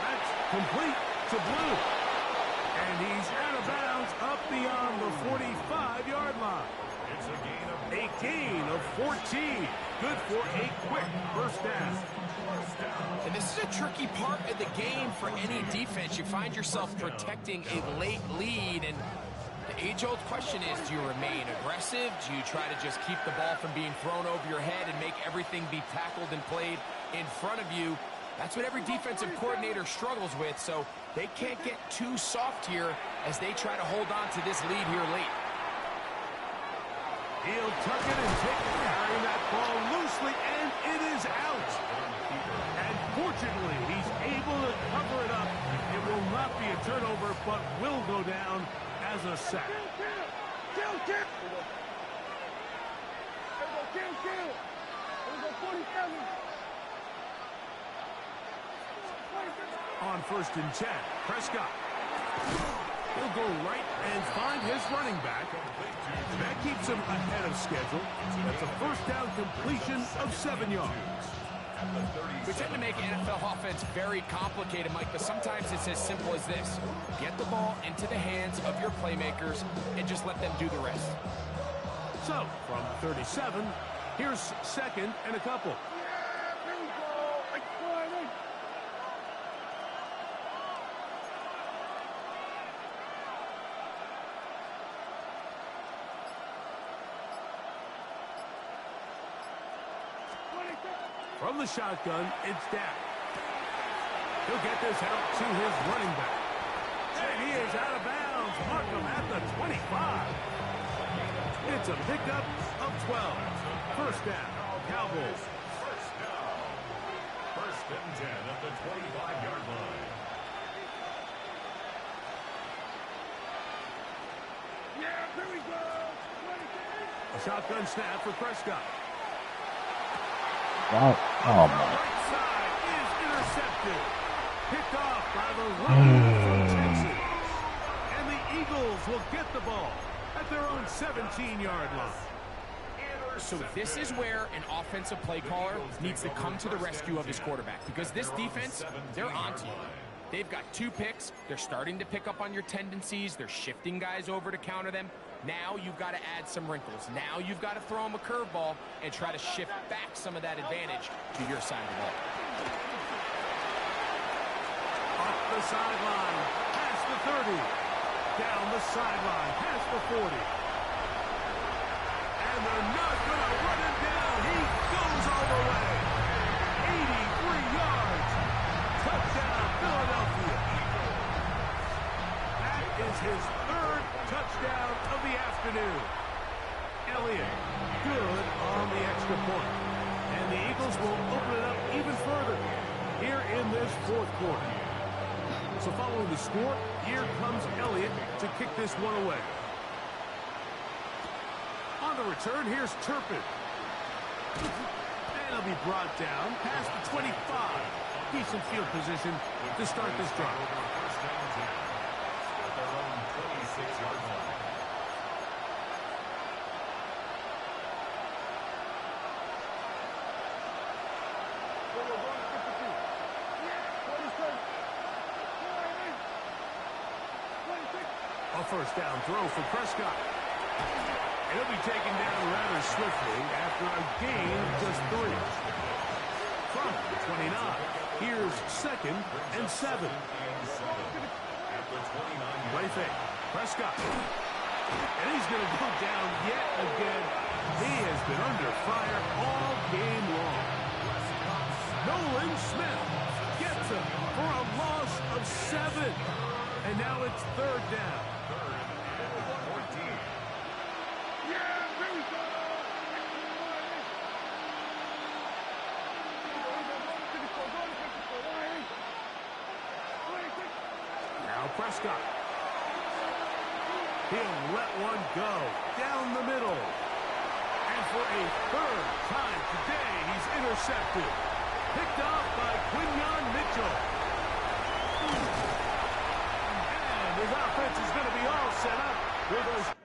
S1: That's complete to Blue. And he's out of bounds up beyond the 45-yard line.
S2: It's
S1: A gain of 14. Good for a quick first down.
S4: And this is a tricky part of the game for any defense. You find yourself protecting a late lead, and age-old question is, do you remain aggressive? Do you try to just keep the ball from being thrown over your head and make everything be tackled and played in front of you? That's what every defensive coordinator struggles with, so they can't get too soft here as they try to hold on to this lead here late.
S1: He'll tuck it and take it, carrying that ball loosely, and it is out. And fortunately, he's able to cover it up. It will not be a turnover, but will go down as a sack.
S3: Kill. There we go, kill. There we go, 47.
S1: On 1st and 10, Prescott. He'll go right and find his running back. That keeps him ahead of schedule. That's a first down completion of 7 yards.
S4: We tend to make NFL offense very complicated, Mike, but sometimes it's as simple as this. Get the ball into the hands of your playmakers and just let them do the rest.
S1: So, from 37, here's 2nd and a couple.
S3: There we go.
S1: From the shotgun, it's Dak. He'll get this out to his running back. And he is out of bounds. Mark him at the 25. It's a pickup of 12. First down, Cowboys.
S2: First down. 1st and 10 at the 25-yard line.
S3: Yeah, there we go.
S1: A shotgun snap for Prescott.
S5: Wow. Oh, my.
S1: Right side is intercepted. Picked off by the runner from Texas. And the Eagles will get the ball at their own 17-yard line.
S4: So this is where an offensive play caller needs to come to the rescue of his quarterback, because this defense, they're onto you. They've got 2 picks. They're starting to pick up on your tendencies. They're shifting guys over to counter them. Now you've got to add some wrinkles. Now you've got to throw them a curveball and try to shift back some of that advantage to your side of the ball.
S1: Up the sideline, past the 30. Down the sideline, past the 40. And they're not going to run him down. He goes all the way. 83 yards. Touchdown, Philadelphia. That is his 3rd touchdown of the afternoon. Elliott, good on the extra point. And the Eagles will open it up even further here in this 4th quarter. So following the score, here comes Elliott to kick this one away. On the return, here's Turpin. And he'll be brought down past the 25. Decent field position to start this drive.
S2: First and 10 at their own 26-yard line.
S1: A first down throw for Prescott. He'll be taken down rather swiftly after a gain of just 3. From the 29, here's 2nd and 7. Play fake. Prescott. And he's going to go down yet again. He has been under fire all game long. Nolan Smith gets him for a loss of 7. And now it's 3rd down. Now Prescott. He'll let one go down the middle. And for a 3rd time today, he's intercepted. Picked off by Quinyon Mitchell. And his offense is going to be all set up with a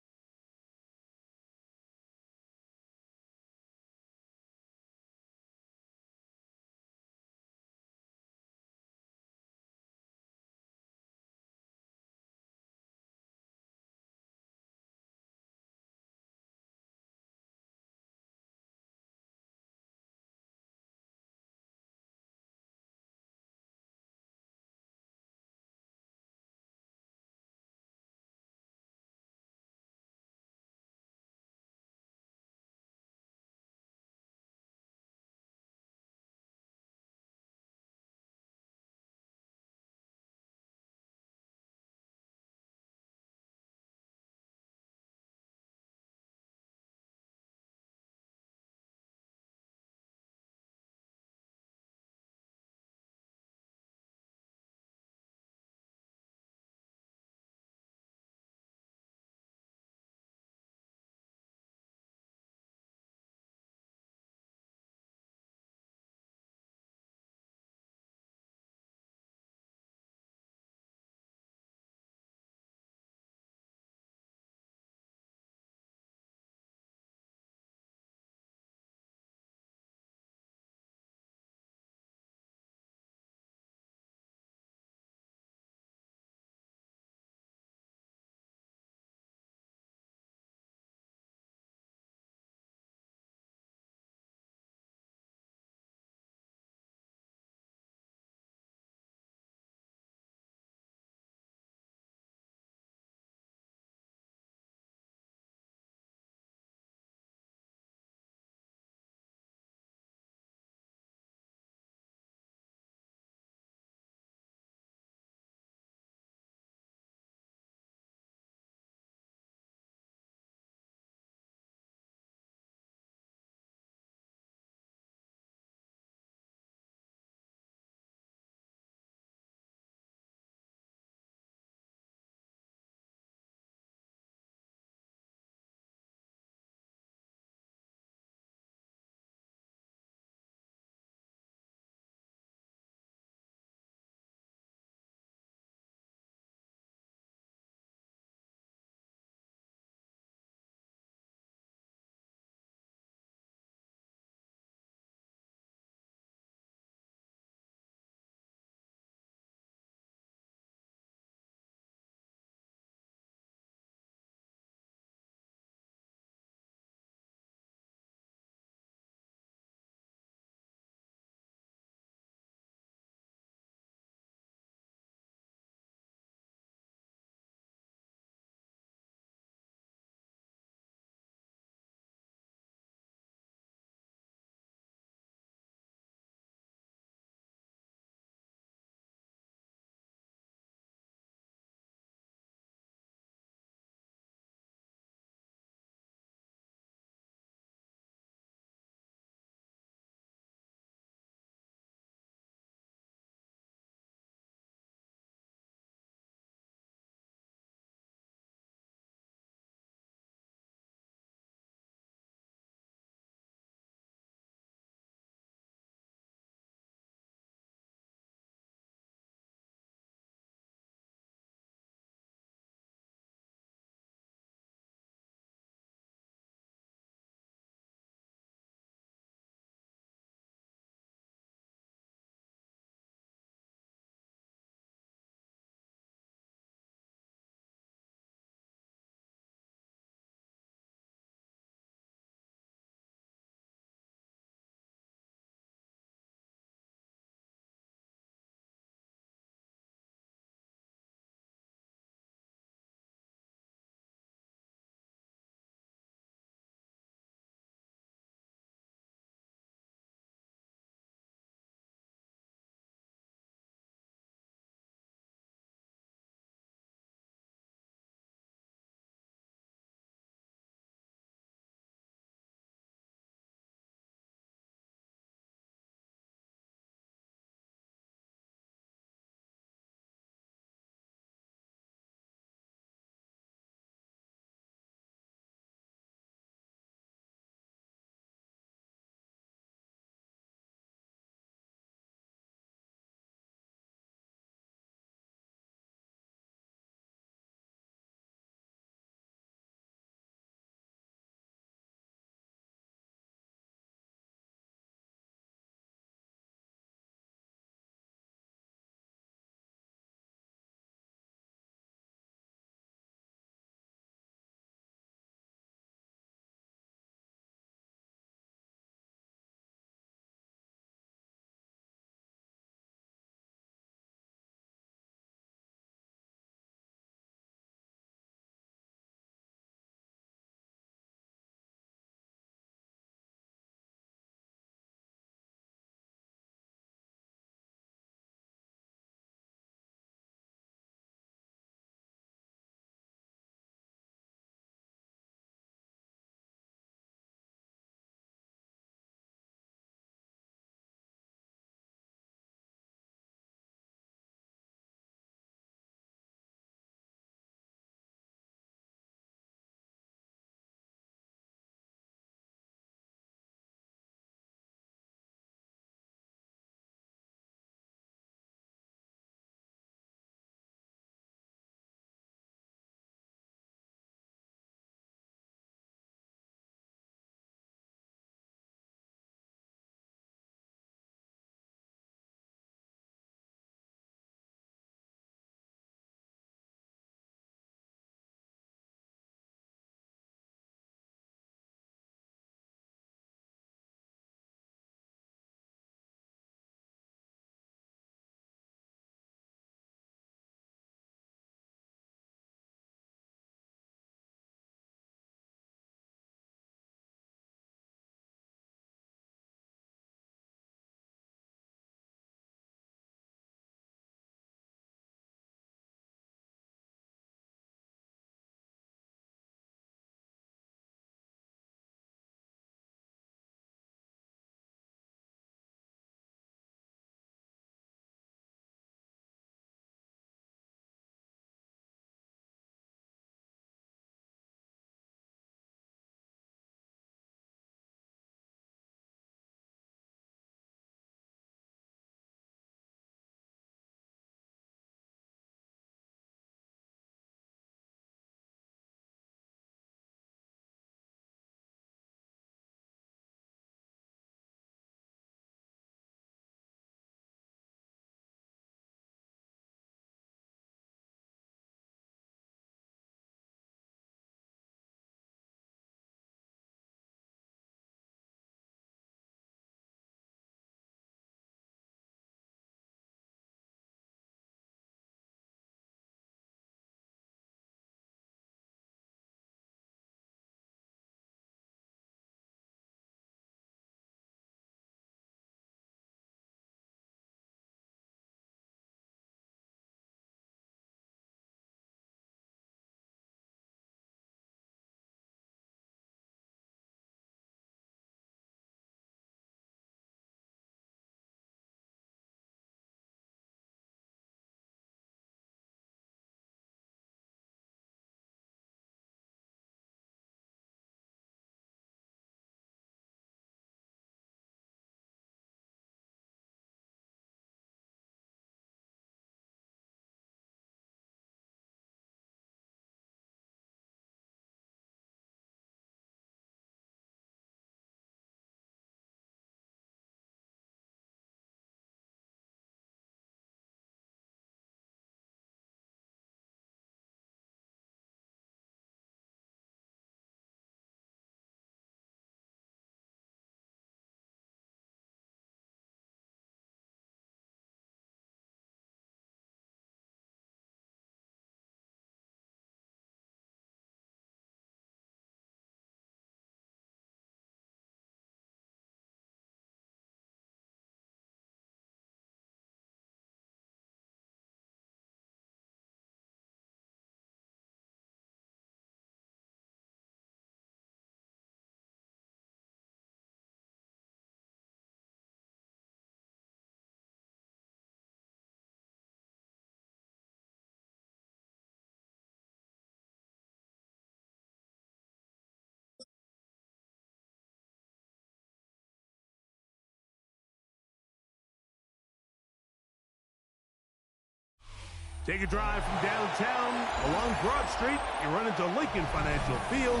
S1: Take a drive from downtown along Broad Street. You run into Lincoln Financial Field,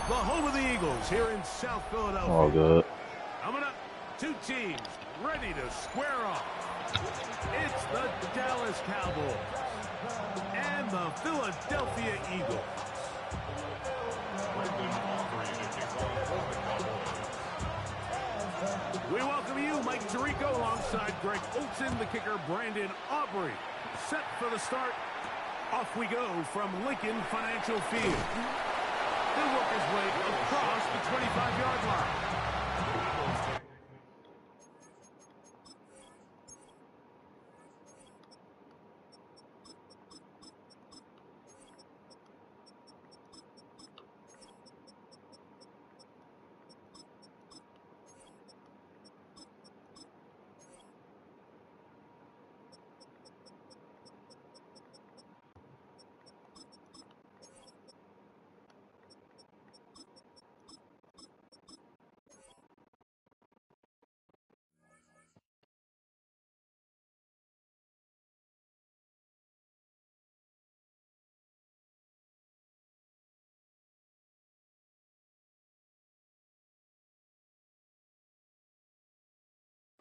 S1: the home of the Eagles here in South Philadelphia.
S5: All good.
S1: Coming up, two teams ready to square off. It's the Dallas Cowboys and the Philadelphia Eagles. We welcome you, Mike Tirico, alongside Greg Olson, the kicker, Brandon Aubrey. Set for the start. Off we go from Lincoln Financial Field. He'll work his way across the 25-yard line.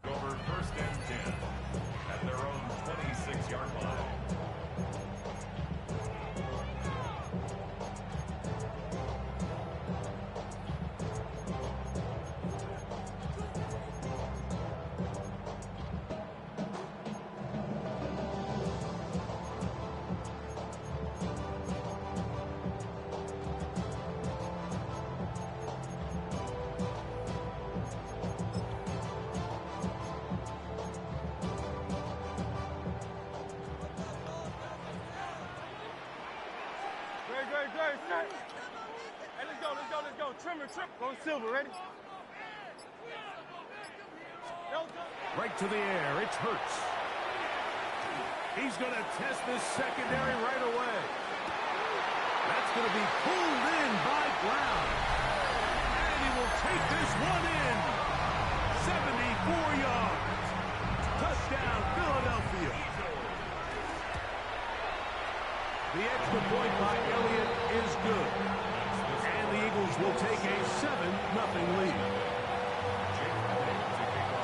S2: Over first and 10 at their own 26-yard line.
S3: Great, set. Hey, let's go. Trimmer, go silver, ready?
S1: Right to the air, it's Hurts. He's going to test this secondary right away. That's going to be pulled in by Brown. And he will take this one in. 74 yards. Touchdown, Philadelphia. The extra point by Elliott is good. And the Eagles will take a 7-0 lead.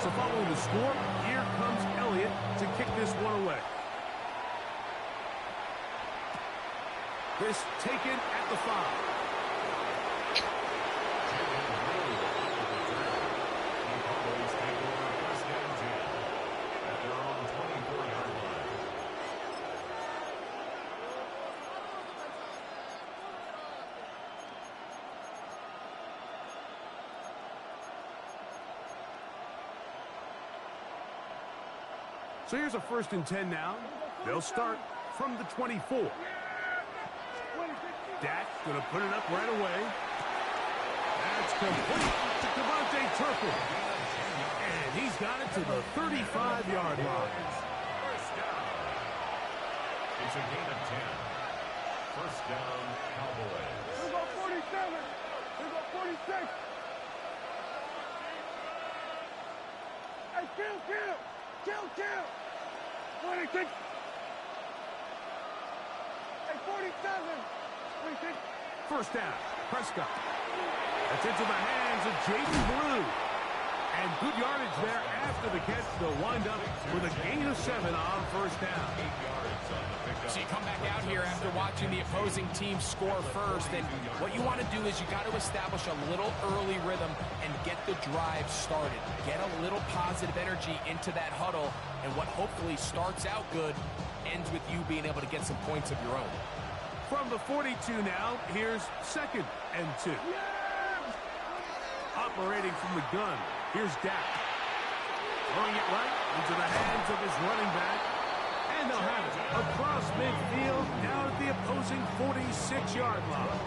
S1: So following the score, here comes Elliott to kick this one away. This taken at the 5. So here's a 1st and 10 now. They'll start from the 24. Dak going to put it up right away. That's complete to Devontae Turpin. And he's got it to the 35-yard line.
S2: It's a gain of 10. First down, Cowboys.
S3: Here's our 47. Here's our 46. Hey, kill. 26. Hey, 47. 26.
S1: First down, Prescott. That's into the hands of Jaden Blue. And good yardage there after the catch. They'll wind up with a gain of 7 on first down.
S2: 8 yards on the pickup.
S4: So you come back out here after watching the opposing team score first, and what you want to do is you got to establish a little early rhythm and get the drive started. Get a little positive energy into that huddle, and what hopefully starts out good ends with you being able to get some points of your own.
S1: From the 42 now, here's 2nd and 2. Operating from the gun, here's Dak. Throwing it right into the hands of his running back. And they'll have it across midfield down at the opposing 46-yard line.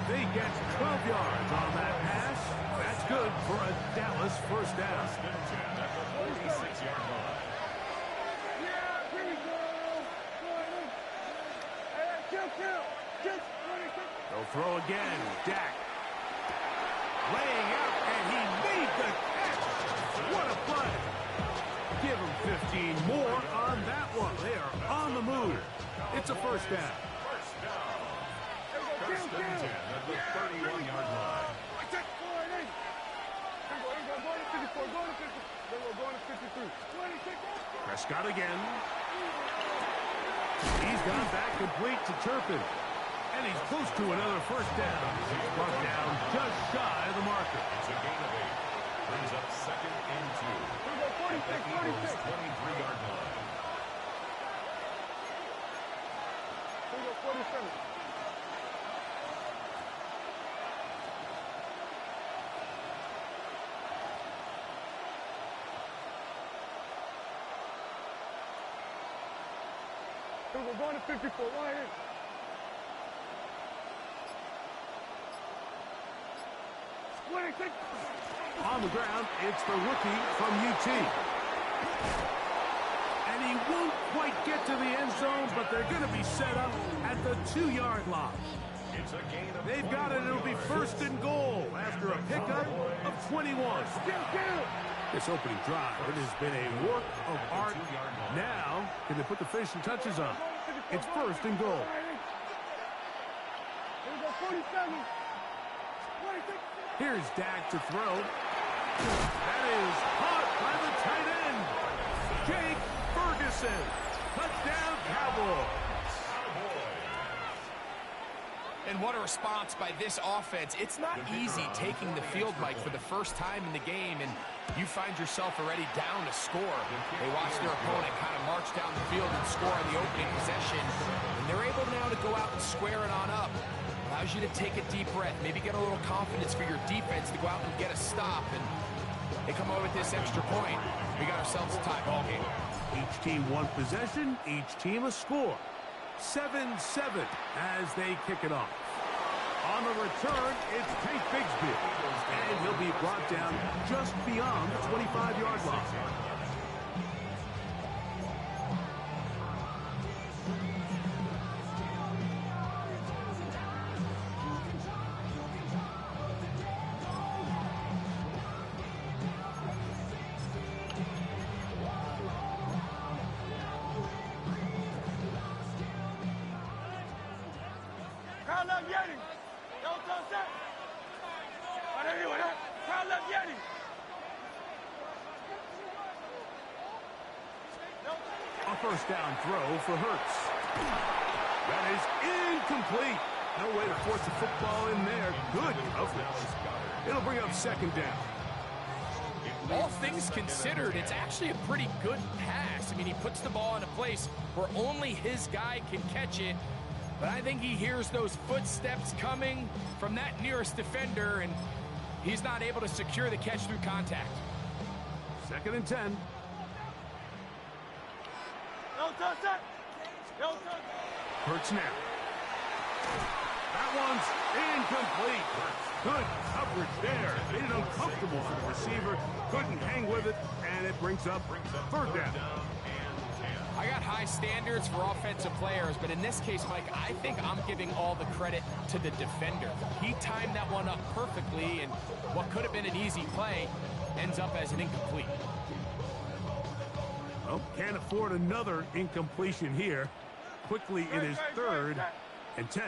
S1: They get 12 yards on that pass. That's good for a Dallas first down.
S2: 46-yard line.
S3: Here we go. Kill.
S1: They'll throw again. Dak. Laying out, and he made the catch. What a play. Give him 15 more on that one. They are on the first down.
S2: First down. First and 10 at the 31-yard line.
S1: Prescott again. He's gone back complete to Turpin. And he's close to another first down. He's brought down just shy of the marker.
S2: It's a gain of 8. Brings up second and 2. At the Eagles' 23-yard line.
S3: 47. We're going to 54. Line in.
S1: On the ground, it's the rookie from UT. And he won't quite get to the end zone, but they're going to be set up at the 2-yard line.
S2: It's a gain of
S1: They've got it. It'll be first and goal after a pickup of 21. This opening drive, it has been a work of art. Now, can they put the finishing touches on? It's first and goal. Here's Dak to throw. That is caught by the tight end, Jake Ferguson. Touchdown, Cowboys.
S4: And what a response by this offense. It's not easy taking the field, Mike, for the first time in the game, and you find yourself already down to score. They watch their opponent kind of march down the field and score on the opening possession, and they're able now to go out and square it on up. Allows you to take a deep breath, maybe get a little confidence for your defense to go out and get a stop, and they come over with this extra point. We got ourselves a tie ball game.
S1: Each team one possession, each team a score. 7-7 as they kick it off. On the return, it's Tank Bigsby, and he'll be brought down just beyond the 25-yard line.
S3: Crowd love Yeti. Don't touch that. Crowd love Yeti.
S1: A first down throw for Hurts. That is incomplete. No way to force the football in there. Good coverage. It'll bring up second down.
S4: All things considered, it's actually a pretty good pass. I mean, he puts the ball in a place where only his guy can catch it. But I think he hears those footsteps coming from that nearest defender, and he's not able to secure the catch through contact.
S1: Second and 10.
S3: Don't touch that. Don't touch that.
S1: Hurts now. That one's incomplete. Good coverage there. Made it uncomfortable for the receiver. Couldn't hang with it, and it brings up third down.
S4: I got high standards for offensive players, but in this case, Mike, I think I'm giving all the credit to the defender. He timed that one up perfectly, and what could have been an easy play ends up as an incomplete.
S1: Well, can't afford another incompletion here. Quickly it is third and 10.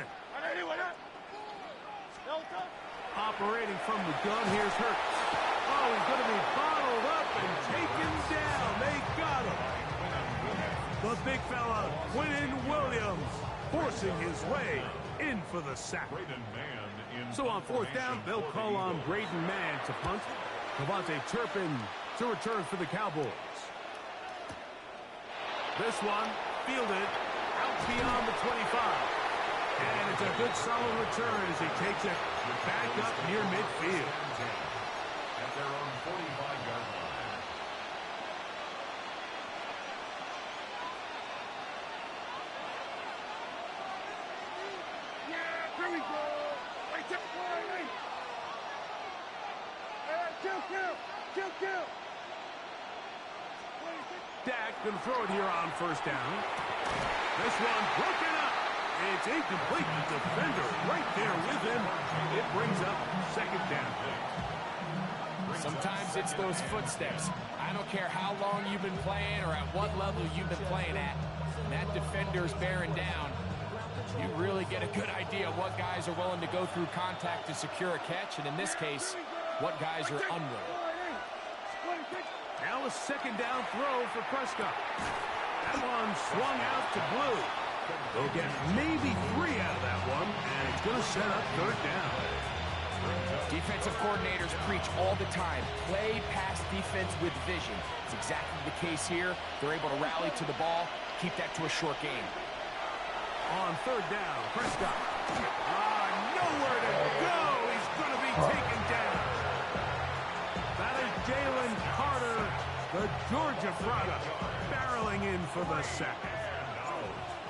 S1: Operating from the gun, here's Hurts. Oh, he's going to be bottled up and taken down. They got him. The big fella, Quinnen Williams, forcing his way in for the sack. So on fourth down, they'll call on Braden Mann to punt. Devontae Turpin to return for the Cowboys. This one fielded out beyond the 25. And it's a good solid return as he takes it back up near midfield.
S2: At their own 45-yard line.
S3: Yeah, here we go. Wait, wait. Kill.
S1: Dak going to throw it here on first down. This one broken up. It's incomplete. The defender right there with him. It brings up second down.
S4: Sometimes it's those footsteps. I don't care how long you've been playing or at what level you've been playing at. That defender's bearing down. You really get a good idea of what guys are willing to go through contact to secure a catch, and in this case, what guys are unwilling.
S1: Now a second down throw for Prescott. That one swung out to Blue. They'll get maybe 3 out of that one, and it's going to set up third down.
S4: Defensive coordinators preach all the time, play pass defense with vision. It's exactly the case here. They're able to rally to the ball, keep that to a short game.
S1: On third down, Prescott. Nowhere to go. He's going to be taken down. That is Jalen Carter, the Georgia product, barreling in for the sack.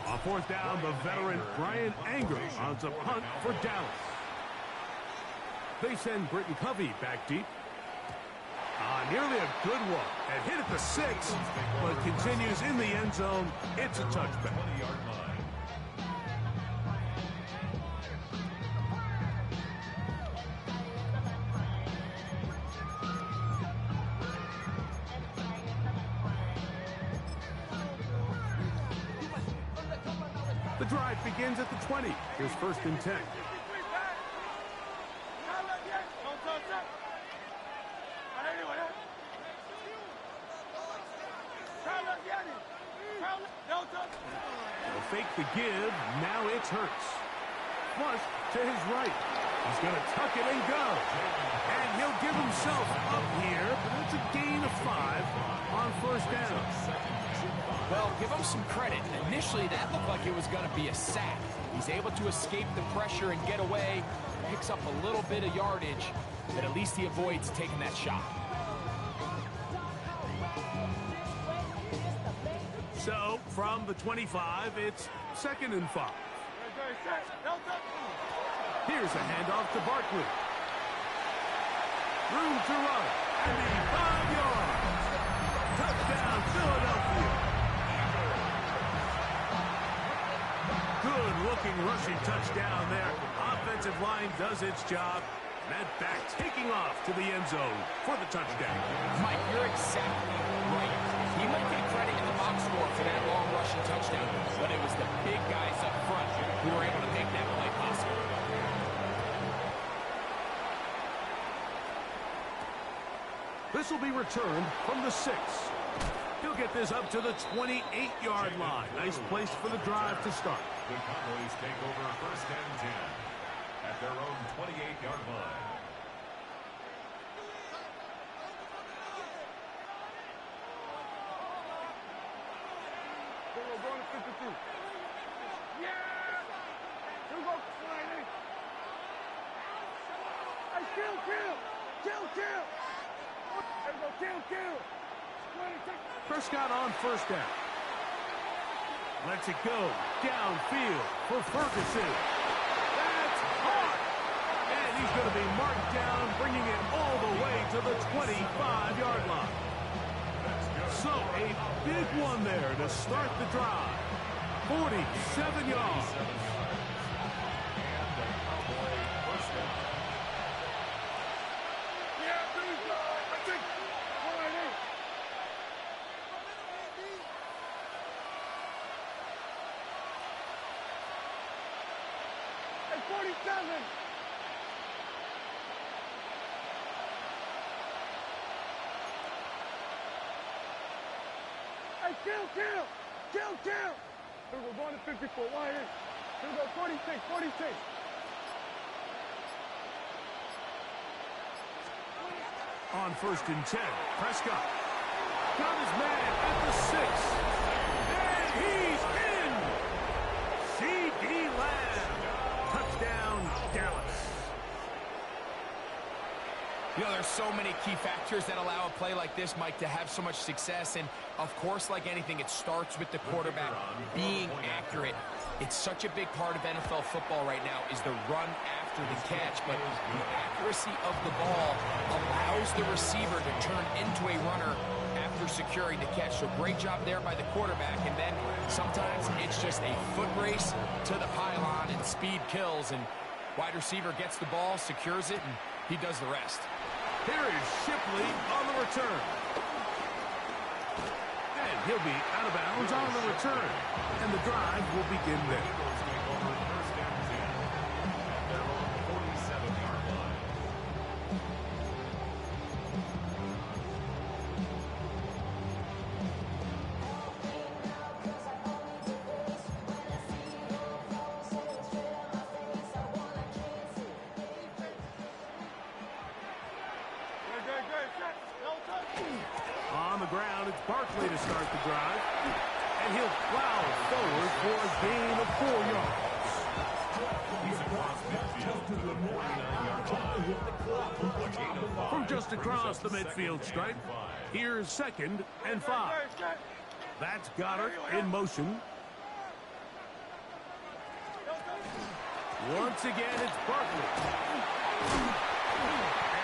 S1: On fourth down, the veteran Brian Anger on the punt for Dallas. They send Britton Covey back deep. Nearly a good one. And hit at the 6, but continues in the end zone. It's a touchback. The drive begins at the 20. Here's first and 10. They'll fake the give. Now it's Hurts. Flush to his right. He's going to tuck it and go. And he'll give himself up here, but it's a gain of 5 on first down.
S4: Well, give him some credit. Initially, that looked like it was going to be a sack. He's able to escape the pressure and get away. Picks up a little bit of yardage, but at least he avoids taking that shot.
S1: So, from the 25, it's second and 5. Here's a handoff to Barkley. Room to run. And the 5 yards. Touchdown, Philadelphia. Good-looking rushing touchdown there. Offensive line does its job. That back taking off to the end zone for the touchdown.
S4: Mike, you're exactly right. He might get credit in the box score for that long rushing touchdown, but it was the big guys up front who were able to make that play possible.
S1: This will be returned from the 6. He'll get this up to the 28-yard line. Nice place for the drive to start.
S2: The Cowboys take over first and 10 at their own 28-yard line.
S3: We're going to 52. Yeah! Here we go. Hey, kill! There we go, kill!
S1: Prescott on first down. Lets it go downfield for Ferguson. That's hard. And he's going to be marked down, bringing it all the way to the 25-yard line. So a big one there to start the drive. 47 yards.
S3: Kill! Here we go, going to 54. Why here? Here we go, 46.
S1: On first and 10, Prescott got his man at the 6. And he's in! C.D. Lamb. Touchdown, Dallas.
S4: You know, there's so many key factors that allow a play like this, Mike, to have so much success. And, of course, like anything, it starts with the quarterback being accurate. It's such a big part of NFL football right now is the run after the catch. But the accuracy of the ball allows the receiver to turn into a runner after securing the catch. So great job there by the quarterback. And then sometimes it's just a foot race to the pylon and speed kills. And wide receiver gets the ball, secures it, and he does the rest.
S1: Here is Shipley on the return. And he'll be out of bounds on the return. And the drive will begin there. ground. It's Barkley to start the drive. And he'll plow forward for a gain of 4 yards.
S2: He's across midfield to the 49-yard line. A gain of 5.
S1: From just across the midfield stripe, here's 2nd and 5. That's Goddard in motion. Once again, it's Barkley.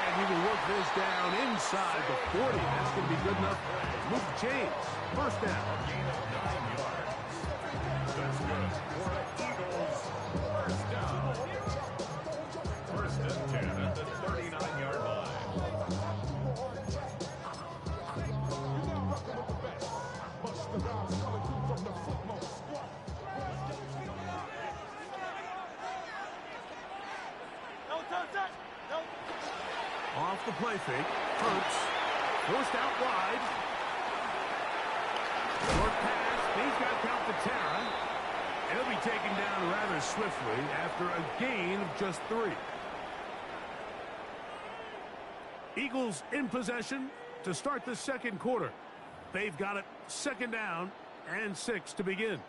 S1: And he will work this down inside the 40. That's going to be good enough to move the chains. First down.
S2: Gain of 9 yards. That's good for the Eagles. First down. First and 10 at the 39-yard line.
S1: Off the play fake. Hurts. Forced out wide. Short pass. He's got count to Tara. And he'll be taken down rather swiftly after a gain of just 3. Eagles in possession to start the 2nd quarter. They've got it 2nd down and 6 to begin.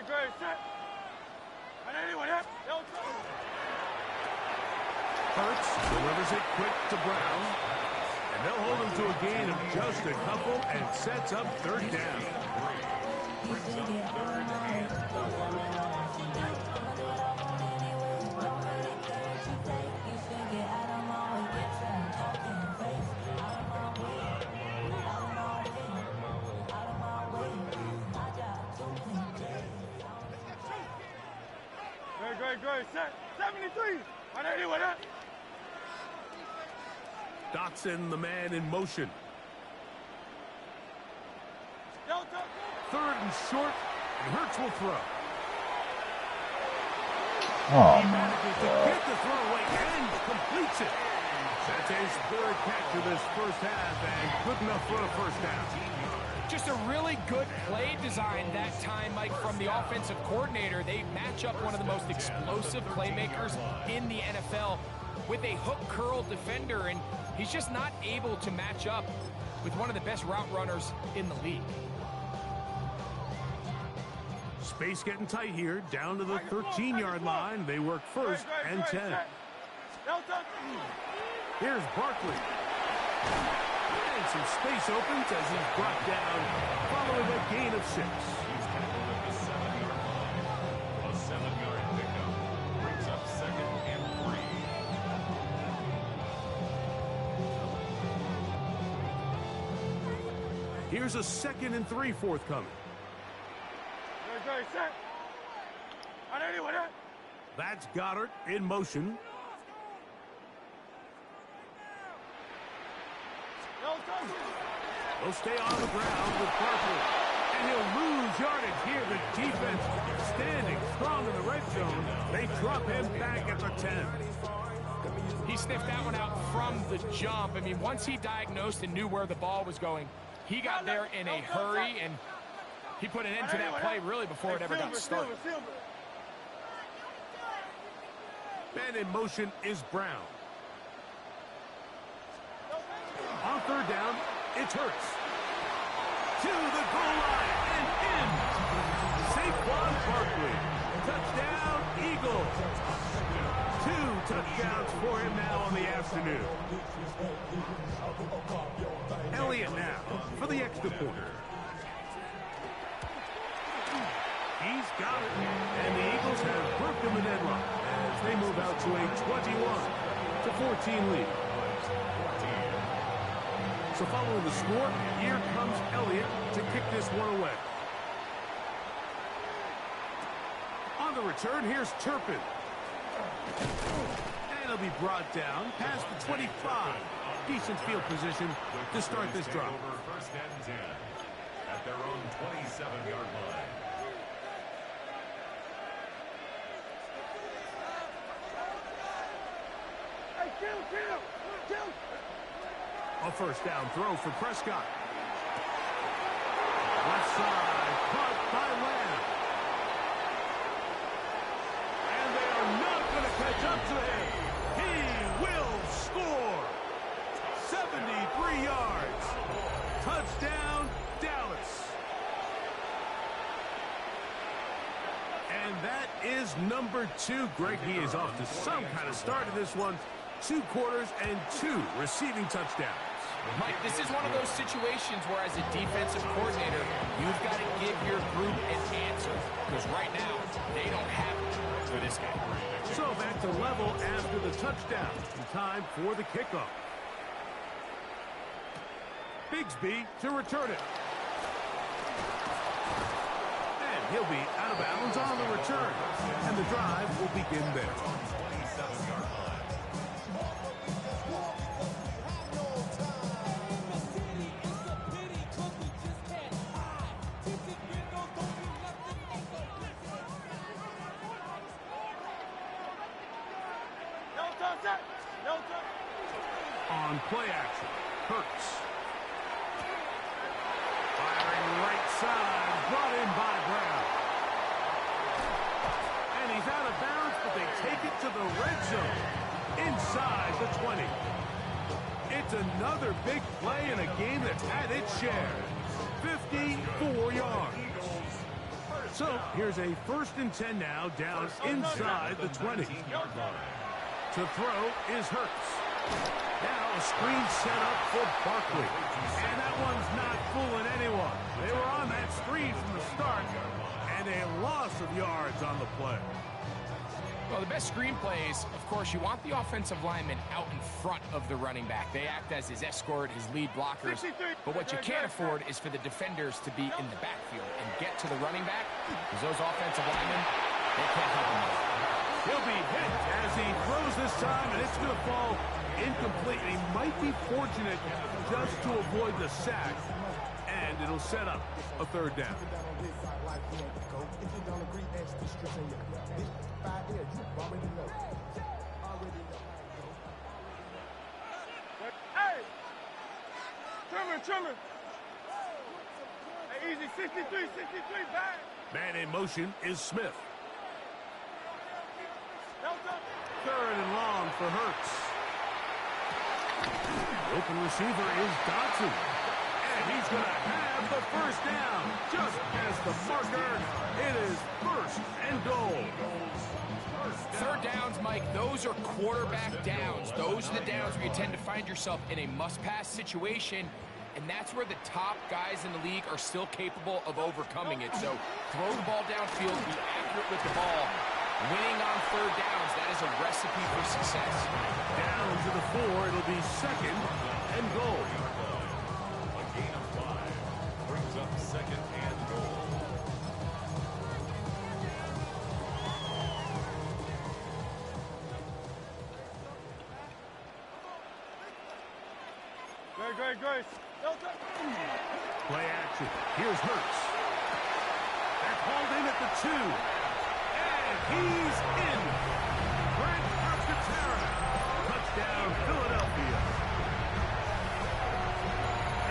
S3: Great, set. And anyone,
S1: Hurts delivers it quick to Brown. And they'll hold him to a gain of just a couple and sets up 3rd down.
S3: Great, set. 73. And anyone,
S1: Dotson, the man in motion. 3rd and short, and Hurts will throw.
S5: Oh,
S1: He manages to get the throw away and completes it. That's his 3rd catch of this first half, and good enough for a first down.
S4: Just a really good play design that time, Mike, from the offensive coordinator. They match up one of the most explosive playmakers in the NFL with a hook curl defender, and he's just not able to match up with one of the best route runners in the league.
S1: Space getting tight here, down to the 13-yard line. They work 1st and 10. Here's Barkley. And some space opens as he's brought down following a gain of 6.
S2: He's tackled at the 7-yard line. A 7-yard pickup brings up 2nd and 3.
S1: Here's a 2nd and 3 forthcoming.
S3: Great, set. And anyone,
S1: That's Goddard in motion. He'll stay on the ground with Barkley. And he'll lose yardage here. The defense standing strong in the red zone. They drop him back at the 10.
S4: He sniffed that one out from the jump. I mean, once he diagnosed and knew where the ball was going, he got there in a hurry, and he put an end to that play really before it ever got started.
S1: Man in motion is Brown. On 3rd down, it's Hurts. To the goal line and in. Saquon Barkley. Touchdown, Eagles. 2 touchdowns for him now on the afternoon. Elliott now for the extra point. He's got it. And the Eagles have broken the deadlock as they move out to a 21-14 lead. So following the score, here comes Elliott to kick this one away. On the return, here's Turpin. And he'll be brought down past the 25. Decent field position to start this drive.
S2: Over 1st and 10 at their own 27-yard line.
S3: Hey, kill!
S1: A first down throw for Prescott. Left side, caught by Lamb. And they are not going to catch up to him. He will score. 73 yards. Touchdown, Dallas. And that is number 2. Greg, he is off to some kind of start in this one. 2 quarters and 2 receiving touchdowns.
S4: Mike, this is one of those situations where as a defensive coordinator, you've got to give your group an answer. Because right now, they don't have it for this guy.
S1: So back to level after the touchdown. Time for the kickoff. Bigsby to return it. And he'll be out of bounds on the return. And the drive will begin there. On play action, Hurts. Firing right side, brought in by Brown. And he's out of bounds, but they take it to the red zone. Inside the 20. It's another big play in a game that's had its share. 54 yards. So here's a 1st and 10 now, down inside the 20. To throw is Hurts. Now a screen set up for Barkley. And that one's not fooling anyone. They were on that screen from the start. And a loss of yards on the play.
S4: Well, the best screen plays, of course, you want the offensive lineman out in front of the running back. They act as his escort, his lead blockers. But what you can't afford is for the defenders to be in the backfield and get to the running back. Because those offensive linemen, they can't help him out.
S1: He'll be hit as he throws this time, and it's going to fall incomplete. He might be fortunate just to avoid the sack, and it'll set up a 3rd down.
S3: Hey! Trimmer! Hey, easy, 63, back!
S1: Man in motion is Smith. 3rd and long for Hurts. Open receiver is Dotson. And he's going to have the 1st down. Just past the marker. It is 1st and goal.
S4: 3rd downs, Mike, those are quarterback downs. Those are the downs where you tend to find yourself in a must-pass situation. And that's where the top guys in the league are still capable of overcoming it. So throw the ball downfield, be accurate with the ball. Winning on 3rd downs, that is a recipe for success.
S1: Down to the 4, it'll be 2nd and goal.
S2: A gain of 5 brings up 2nd and goal.
S3: Great.
S1: Play action. Here's Hurts. They're called in at the 2. And he's in. Grant Arcatera. Touchdown, Philadelphia.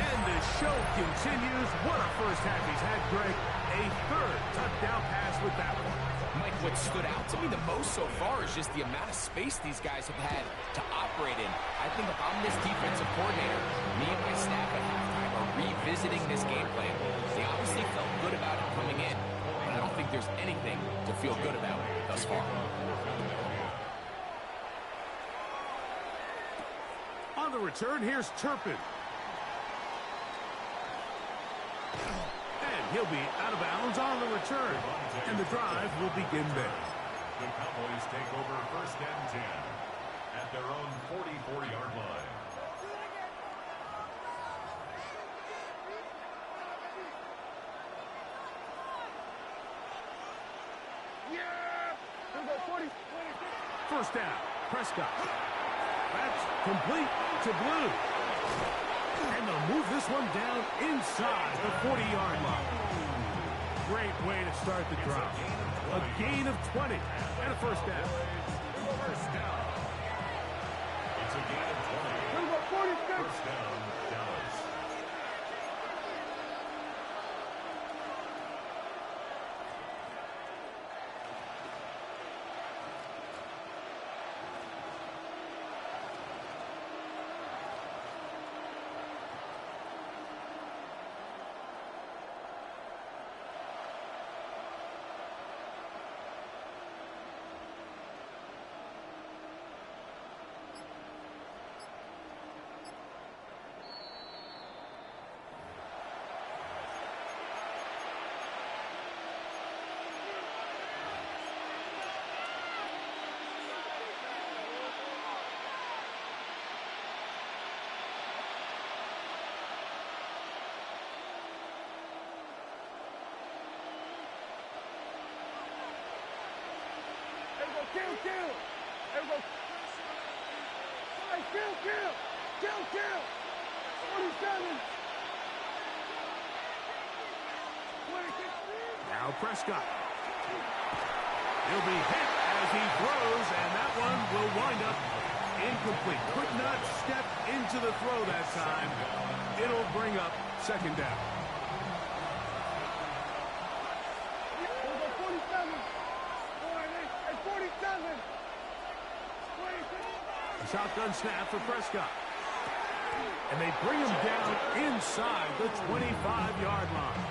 S1: And the show continues. What a first half he's had, Greg. A 3rd touchdown pass with that one.
S4: Mike, what stood out to me the most so far is just the amount of space these guys have had to operate in. I think if I'm this defensive coordinator, me and my staff at halftime are revisiting this game plan. They obviously felt good about it coming in, but I don't think there's anything to feel good about thus far.
S1: On the return, here's Turpin. And he'll be out of bounds on the return. And the drive will begin there.
S2: The Cowboys take over 1st and 10 at their own 44-yard line.
S3: Yeah! 40.
S1: 1st down, Prescott. That's complete to Blue. And they'll move this one down inside the 40-yard line. Great way to start the drive. A gain of 20 and a 1st down.
S2: It's a gain of 20.
S3: 46.
S2: 1st down,
S3: kill, kill. There we go. Hey, kill, kill. Kill, kill. 47. 26.
S1: Now Prescott. He'll be hit as he throws, and that one will wind up incomplete. Could not step into the throw that time. It'll bring up second down.
S3: Here we go, 47. 47. 26.
S1: Shotgun snap for Prescott. And they bring him down inside the 25-yard line.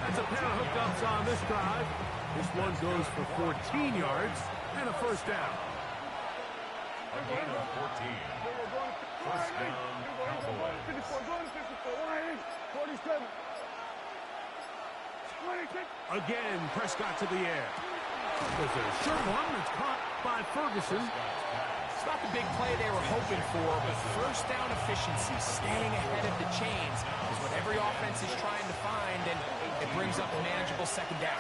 S1: That's a pair of hookups on this drive. This one goes for 14 yards and a first down.
S2: A gain of 14. First down, Cowboys.
S3: 54, going to 54. 47. 26.
S1: Again, Prescott to the air. There's a short one that's caught by Ferguson.
S4: It's not the big play they were hoping for, but first down efficiency, staying ahead of the chains, is what every offense is trying to find, and it brings up a manageable second down.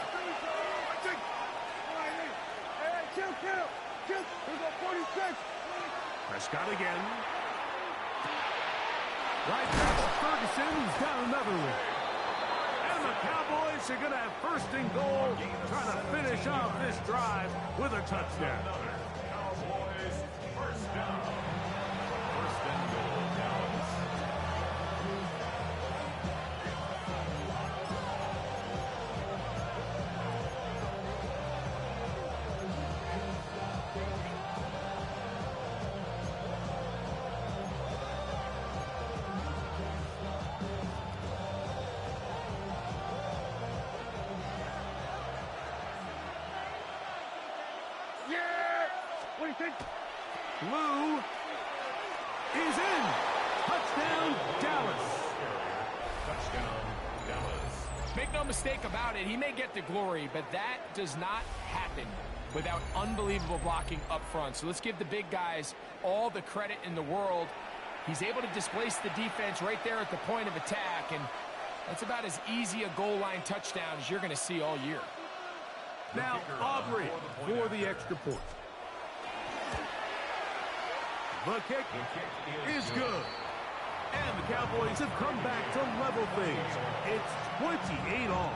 S3: Hey, kill, kill. Kill. Here we go, 46.
S1: Prescott again. Right back to Ferguson. He's got another one. And the Cowboys are going to have first and goal, trying to finish off this drive with a touchdown.
S2: Cowboys, first down. First and goal, Dallas.
S3: Yeah. 26.
S1: Lou is in. Touchdown, Dallas.
S2: Touchdown, Dallas.
S4: Make no mistake about it, he may get the glory, but that does not happen without unbelievable blocking up front. So let's give the big guys all the credit in the world. He's able to displace the defense right there at the point of attack, and that's about as easy a goal line touchdown as you're going to see all year.
S1: Now Aubrey for the extra point. The kick is good. And the Cowboys have come back to level things. It's 28 all.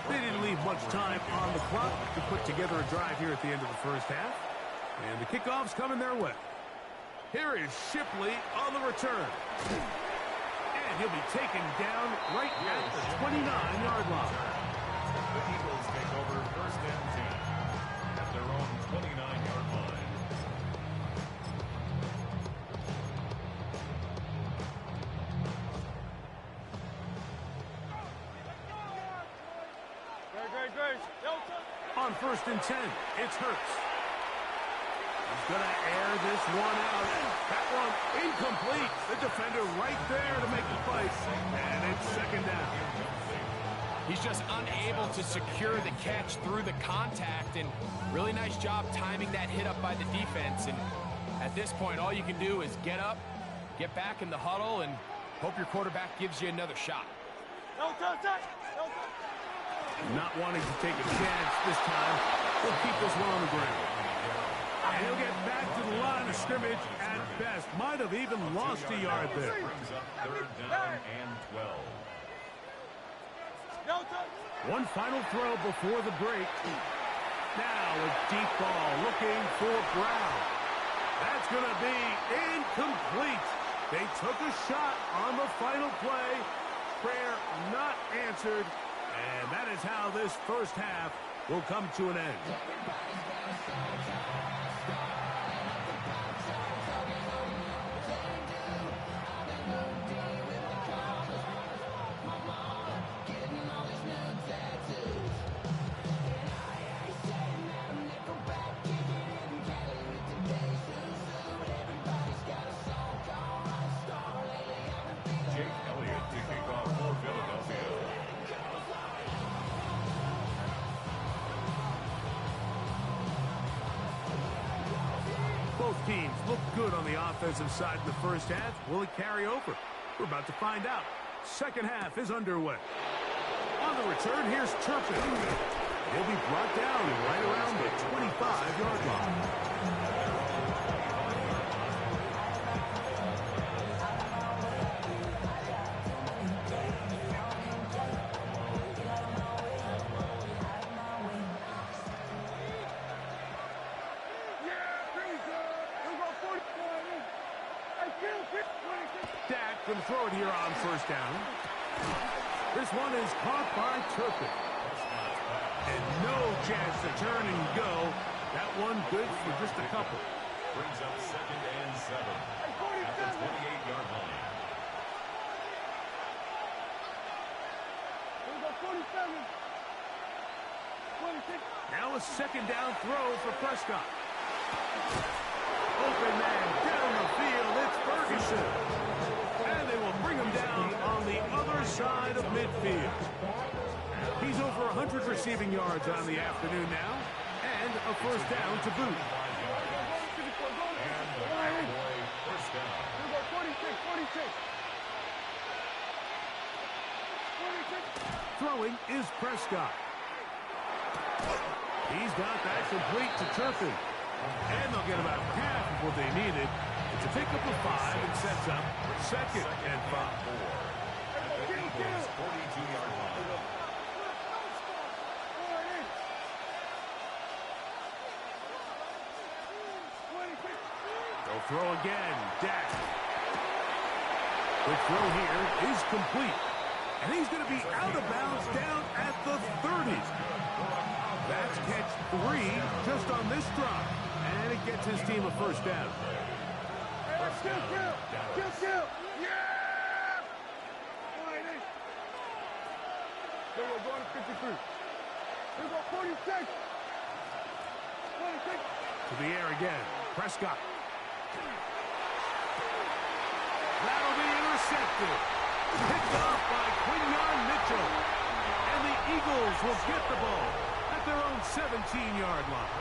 S1: They didn't leave much time on the clock to put together a drive here at the end of the first half. And the kickoff's coming their way. Here is Shipley on the return. And he'll be taken down right at the 29-yard line.
S2: The Eagles take over first and 10 at their own 29-yard line.
S3: Great.
S1: On first and 10, it's Hurts. He's going to air this one out. That one incomplete. The defender right there to make the play. And it's second down.
S4: He's just unable to secure the catch through the contact, and really nice job timing that hit up by the defense. And at this point, all you can do is get up, get back in the huddle, and hope your quarterback gives you another shot.
S3: No touch.
S1: Not wanting to take a chance this time. He'll keep this one on the ground. And he'll get back to the line of scrimmage at best. Might have even lost a yard there.
S2: Brings up third down and 12.
S3: No touch.
S1: One final throw before the break. Now a deep ball looking for Brown. That's going to be incomplete. They took a shot on the final play. Prayer not answered. And that is how this first half will come to an end.
S2: Jake Elliott to kick off for Philadelphia.
S1: Both teams look good on the offensive side in the first half. Will it carry over? We're about to find out. Second half is underway. On the return, here's Turpin. He'll be brought down right around the 25-yard line. Dak going to throw it here on first down. This one is caught by Turpin. And no chance to turn and go. That one good for just a couple.
S2: Brings up 2nd and 7 at the 28-yard line.
S3: Here we go, 47. 26.
S1: Now a second down throw for Prescott. Open man down the field. It's Ferguson. And they will bring him down on the other side of midfield. He's over 100 receiving yards on the afternoon now. And a first down to boot.
S2: And the Cowboy first down.
S3: Here we go, 46, 46. 46.
S1: Throwing is Prescott. He's got that complete to Turpin. And they'll get about half of what they needed. It's a pickup of 5 and sets up 2nd and 5.
S2: At the Eagles' 42-yard line.
S1: They'll throw again. Dak. The throw here is complete. And he's going to be out of bounds down at the 30. That's catch 3 just on this drive. And it gets his team a first down.
S3: Kill. Yeah! Here we go, going to 53. Here we go, 46. 26.
S1: To the air again. Prescott. That'll be intercepted. Picked off by Quinyon Mitchell. And the Eagles will get the ball at their own 17-yard line.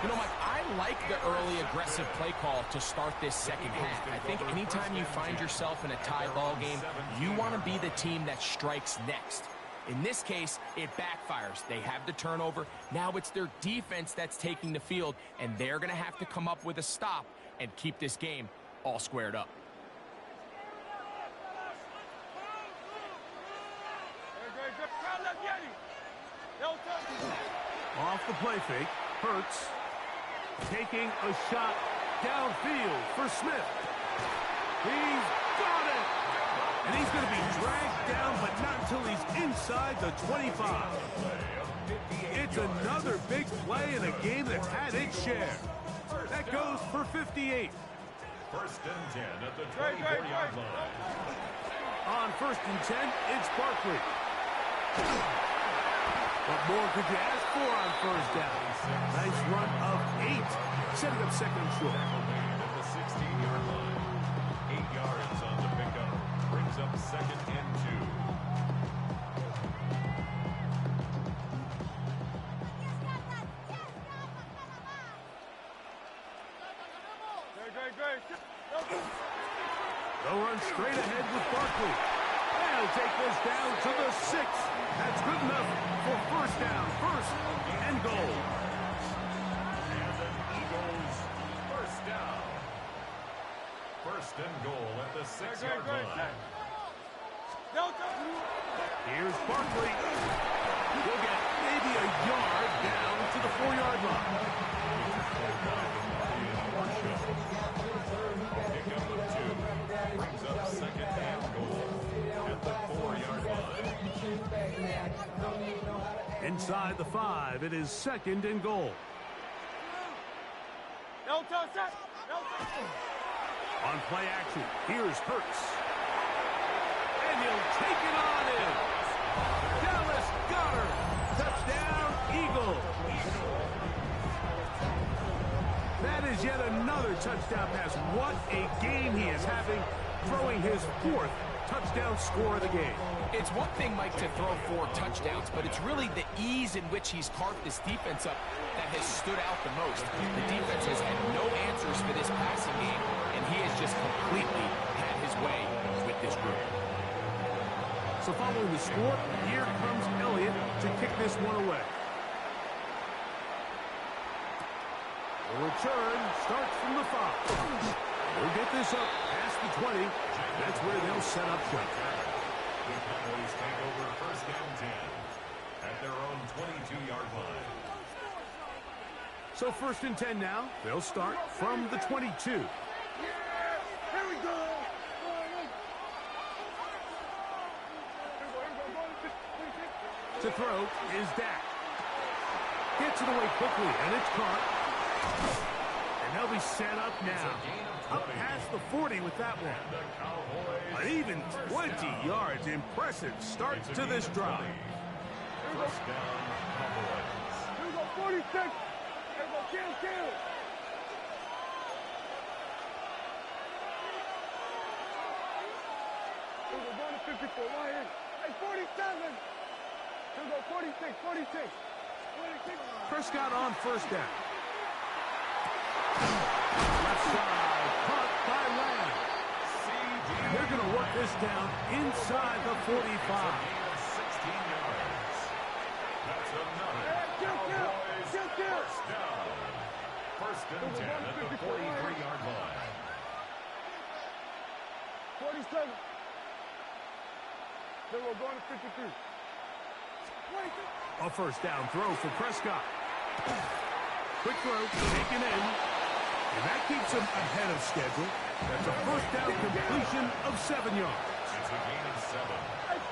S4: You know, Mike, I like the early aggressive play call to start this second half. I think anytime you find yourself in a tie ball game, you want to be the team that strikes next. In this case, it backfires. They have the turnover. Now it's their defense that's taking the field, and they're going to have to come up with a stop and keep this game all squared up.
S1: Off the play fake, Hurts taking a shot downfield for Smith. He's got it! And he's going to be dragged down, but not until he's inside the 25. It's another big play in a game that's had its share. That goes for 58.
S2: 1st and 10 at the 24-yard line.
S1: On 1st and 10, it's Barkley. What more could you ask for on first down? Nice run of 8. Setting up 2nd and short.
S2: At the 16-yard line. 8 yards on the pickup. Brings up 2nd and 2.
S1: They'll run straight ahead with Barkley. They'll take this down to the 6. That's good enough for first down. 1st and goal.
S2: And the Eagles first down. 1st and goal at the 6-yard line.
S1: Here's Barkley. He'll get maybe a yard down to the 4-yard line.
S2: Pickup of 2. Brings up 2nd and goal at the 4-yard line.
S1: Inside the 5, it is 2nd and goal. On play action, here's Hurts. And he'll take it on in. Dallas Goedert. Touchdown, Eagles. That is yet another touchdown pass. What a game he is having, throwing his 4th touchdown score of the game.
S4: It's one thing, Mike, to throw 4 touchdowns, but it's really the ease in which he's carved this defense up that has stood out the most. The defense has had no answers for this passing game, and he has just completely had his way with this group.
S1: So following the score, here comes Elliott to kick this one away. The return starts from the 5. They'll get this up past the 20. That's where they'll set up shop.
S2: The Cowboys take over first and 10 at their own 22-yard line.
S1: So first and 10 now. They'll start from the 22.
S3: Here we go.
S1: To throw is Dak. Gets it away quickly, and it's caught. And they'll be set up now. Up past the 40 with that one. An even 20 yards. Impressive start to this drive.
S2: First down, Cowboys.
S3: Here we go, 46. Here we go, kill. Here we go, going to 54. Right in. Hey, 47. Here we go, 46.
S1: Prescott on first down. Left side, caught by Lamb. They're going to work this down inside the 45.
S2: 16 yards. That's another Cowboys first down. First and 10 at the 43-yard line.
S3: 47. Then we're going to 53.
S1: A first down throw for Prescott. Quick throw, taken in. And that keeps him ahead of schedule. That's a first down completion of 7 yards.
S2: It's a gain of 7.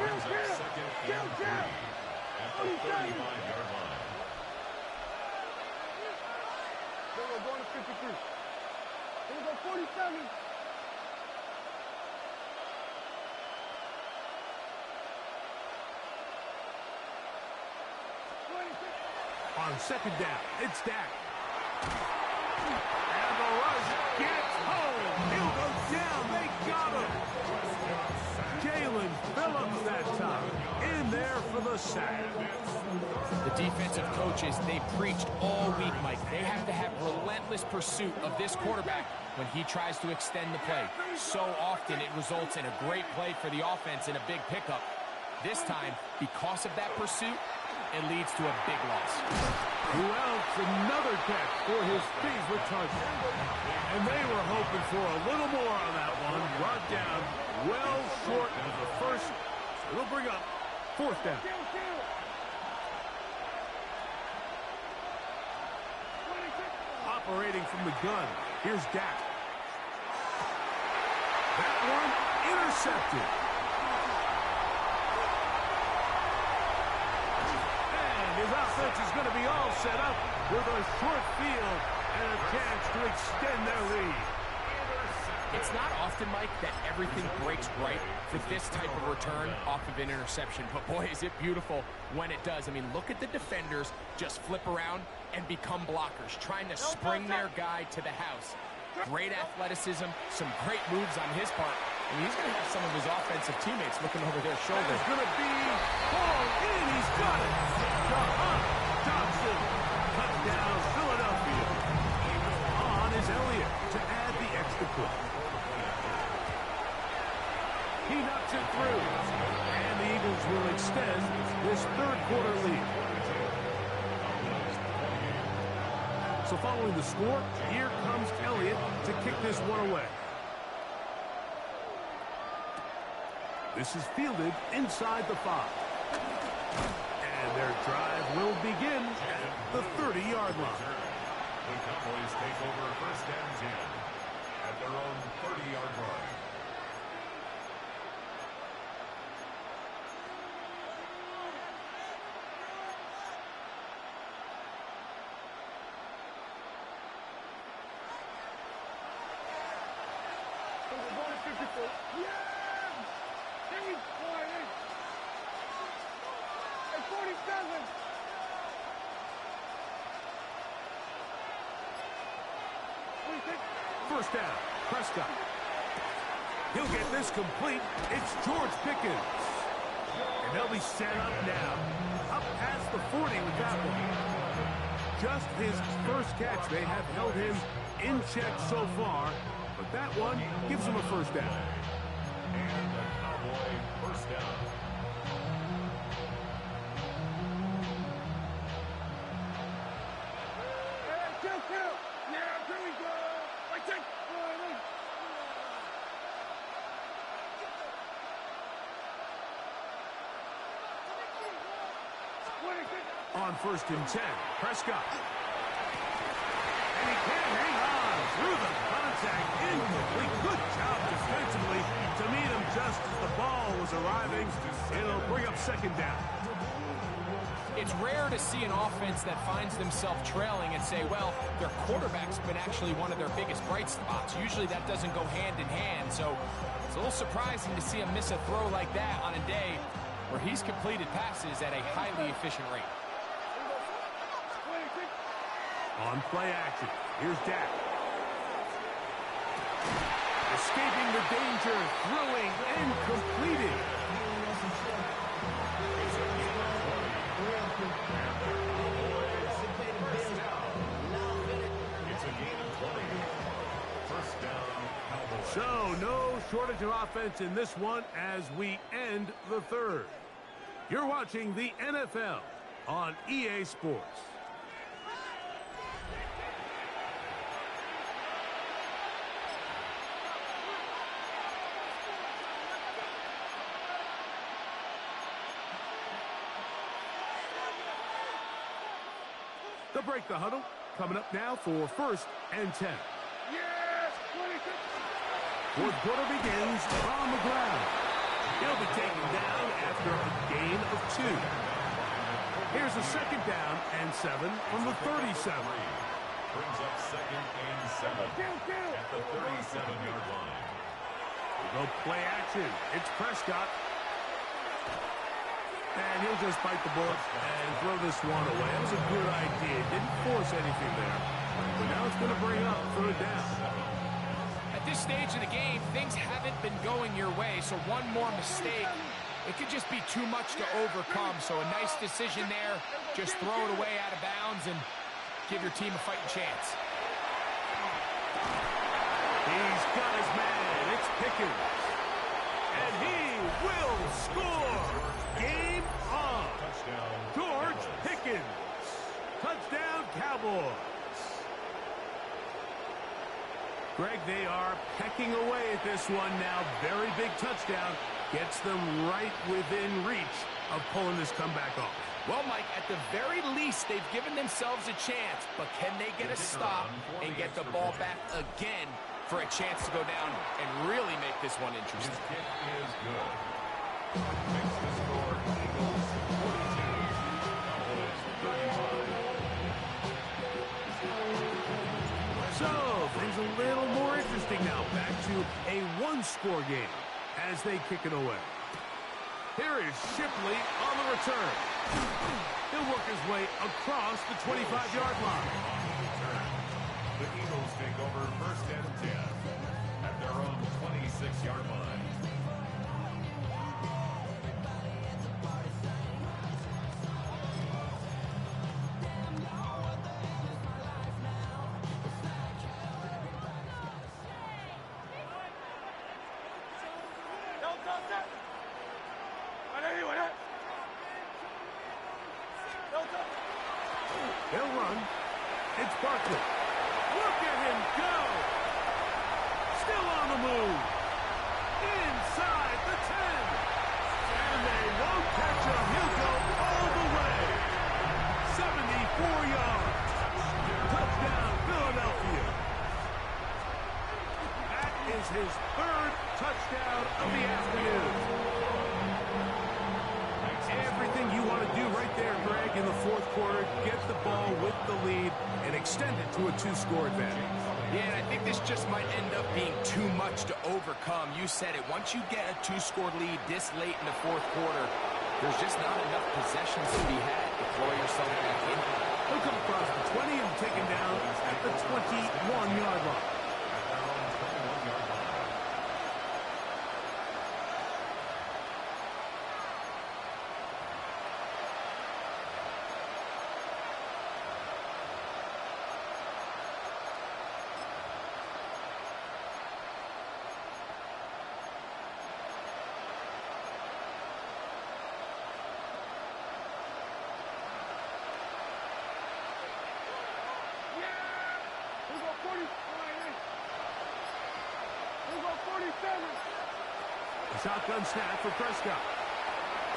S2: Brings up second and 3 at the 35-yard line.
S3: Then we're going to 53. Then we go 47.
S1: On second down, it's Dak. And the rush gets home. He'll go down. They got him. Jalen Phillips that time. In there for the sack.
S4: The defensive coaches, they preached all week, Mike. They have to have relentless pursuit of this quarterback when he tries to extend the play. So often it results in a great play for the offense and a big pickup. This time, because of that pursuit, it leads to a big loss.
S1: Who else? Another catch for his favorite target. And they were hoping for a little more on that one. Brought down well short of the first. So it'll bring up fourth down. Operating from the gun. Here's Dak. That one intercepted. His offense is going to be all set up with a short field and a chance to extend their lead.
S4: It's not often, Mike, that everything breaks right for this type of return off of an interception. But, boy, is it beautiful when it does. I mean, look at the defenders just flip around and become blockers, trying to spring their guy to the house. Great athleticism, some great moves on his part. And he's going to have some of his offensive teammates looking over their shoulder.
S1: It's going to be hauled in. He's got it. Johnson. Touchdown, Philadelphia. On is Elliott to add the extra point. He knocks it through. And the Eagles will extend this third quarter lead. So following the score, here comes Elliott to kick this one away. This is fielded inside the 5. And their drive will begin at the 30-yard line.
S2: The Cowboys take over first and 10 at their own 30-yard line.
S1: First down, Prescott. He'll get this complete. It's George Pickens. And they'll be set up now. Up past the 40 with that one. Just his first catch. They have held him in check so far. But that one gives him a first down.
S2: And the Cowboy first down.
S3: Kill. Yeah, here we go. I take.
S1: On 1st and 10, Prescott. And he can't hang on through the contact. Incomplete. Good job defensively to meet him just as the ball was arriving. It'll bring up 2nd down.
S4: It's rare to see an offense that finds themselves trailing and say, well, their quarterback's been actually one of their biggest bright spots. Usually that doesn't go hand in hand, so it's a little surprising to see him miss a throw like that on a day where he's completed passes at a highly efficient rate.
S1: On play action, here's Dak. Escaping the danger, throwing and completing. So, no shortage of offense in this one as we end the 3rd. You're watching the NFL on EA Sports. To break the huddle, coming up now for 1st and 10.
S3: Yes, 26.
S1: 4th quarter begins on the ground. He'll be taken down after a gain of 2. Here's a 2nd down and 7 from the 37.
S2: Brings up 2nd and 7 at the 37-yard line.
S1: No play action. It's Prescott. And he'll just bite the bullet and throw this one away. That was a good idea. Didn't force anything there. But now it's going to bring up 3rd down.
S4: At this stage of the game, things haven't been going your way, so one more mistake, it could just be too much to overcome. So a nice decision there. Just throw it away out of bounds and give your team a fighting chance.
S1: He's got his man. It's Pickens. And he will score. Game on. George Pickens. Touchdown, Cowboys. Greg, they are pecking away at this one now. Very big touchdown. Gets them right within reach of pulling this comeback off.
S4: Well, Mike, at the very least, they've given themselves a chance, but can they get a stop and get the ball back again for a chance to go down and really make this one interesting?
S2: His kick is good. Makes the score Eagles 42, Cowboys 35.
S1: So, things a little more interesting now. Back to a one-score game as they kick it away. Here is Shipley on the return. He'll work his way across the 25-yard line.
S2: The Eagles take over 1st and 10 at their own 26-yard line.
S1: He'll run. It's Barkley. Look at him go. Still on the move. Inside the 10. And they won't catch him. He'll go all the way. 74 yards. Touchdown, Philadelphia. That is his 3rd touchdown of the afternoon. Everything you want to do right there, Greg, in the 4th quarter. Get the ball with the lead and extend it to a 2-score advantage.
S4: Yeah, and I think this just might end up being too much to overcome. You said it. Once you get a 2-score lead this late in the 4th quarter, there's just not enough possessions to be had to throw yourself back in.
S1: He'll come across the 20 and taken down at the 21-yard line. Shotgun snap for Prescott.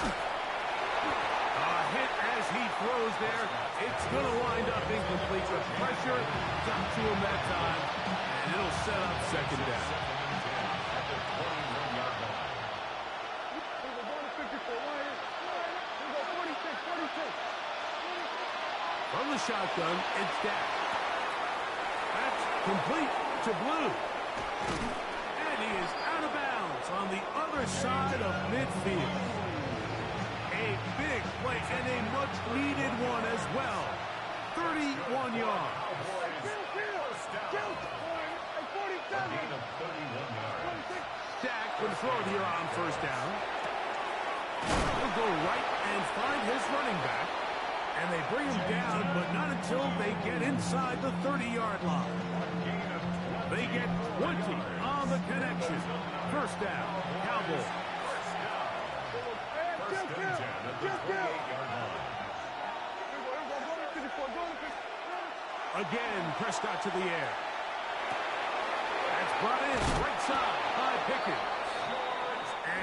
S1: A hit as he throws there. It's going to wind up incomplete. The pressure got to him that time, and it'll set up second down. From the shotgun, it's Dak. That's complete to Blue. And he is out of bounds on the other side of midfield. A big play and a much-needed one as well. 31 yards. Dak can throw it here on first down. He'll go right and find his running back. And they bring him down, but not until they get inside the 30-yard line. They get 20 on the connection. First down, Cowboys. Again, Prescott to the air. That's brought in right side by Pickens.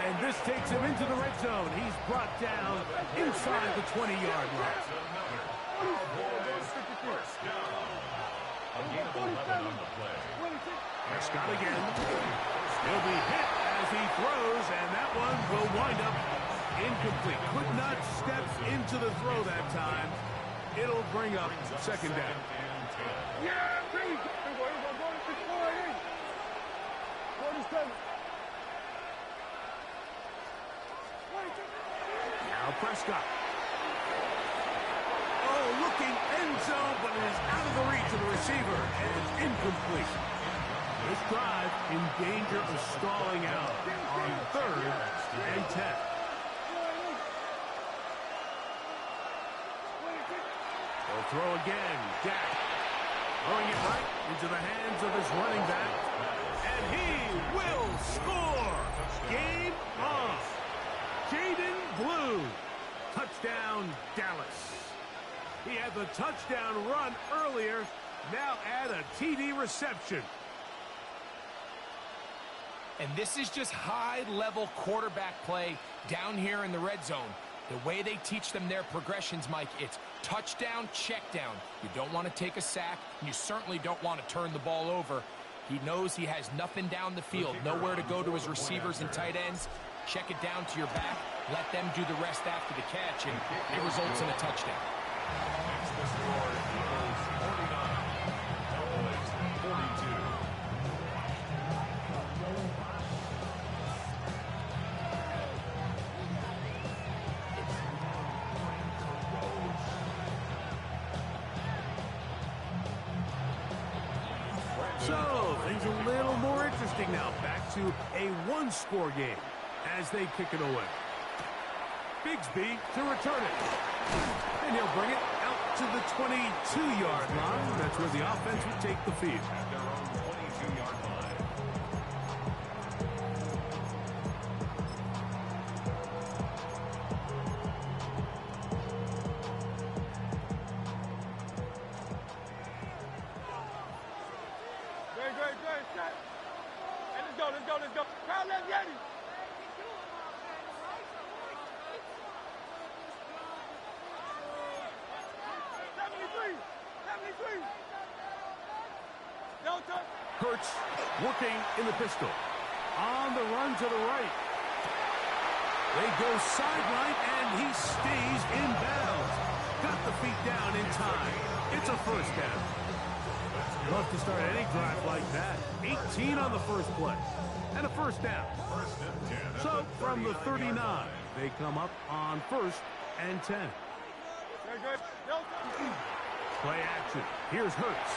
S1: And this takes him into the red zone. He's brought down inside the 20-yard line. Prescott again. He'll be hit as he throws, and that one will wind up incomplete. Could not step into the throw that time. It'll bring up second down. Now Prescott. Oh, looking end zone, but it is out of the reach of the receiver, and it's incomplete. This drive in danger of stalling out on 3rd and 10. They'll throw again. Dak throwing it right into the hands of his running back, and he will score. Game on. Jaden Blue. Touchdown, Dallas. He had the touchdown run earlier. Now add a TD reception.
S4: And this is just high-level quarterback play down here in the red zone. The way they teach them their progressions, Mike, it's touchdown, check down. You don't want to take a sack, and you certainly don't want to turn the ball over. He knows he has nothing down the field, nowhere to go to his receivers and tight ends. Check it down to your back, let them do the rest after the catch, and it results in a touchdown.
S2: Next, the score is 49. Cowboys 42.
S1: So, things a little more interesting now. Back to a one-score game as they kick it away. Bigsby to return it. And he'll bring it out to the 22-yard line. That's where the offense will take the field.
S2: At their own 22-yard line.
S3: Great. Hey, let's go. Crowd left Yeti.
S1: Hurts working in the pistol. On the run to the right. They go sideline, and he stays in bounds. Got the feet down in time. It's a first down. Love to start any drive like that. 18 on the first play. And a first down. So from the 39, they come up on 1st and 10. Play action. Here's Hurts.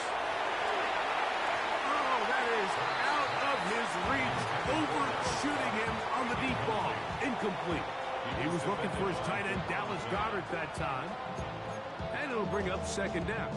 S1: Oh, that is out of his reach. Overshooting him on the deep ball. Incomplete. He was looking for his tight end, Dallas Goedert, that time. And it'll bring up second down.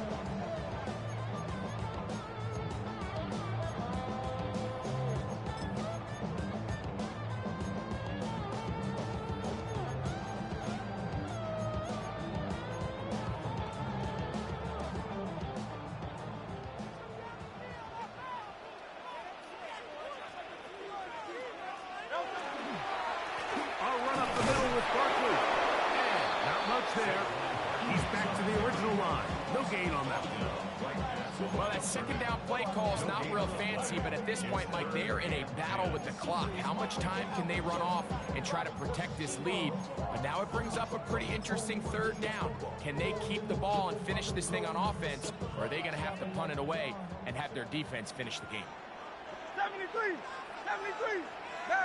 S1: No gain on that one.
S4: Well, that second down play call is not real fancy, but at this point, Mike, they are in a battle with the clock. How much time can they run off and try to protect this lead? But now it brings up a pretty interesting third down. Can they keep the ball and finish this thing on offense, or are they going to have to punt it away and have their defense finish the game?
S3: 73, 73, 9.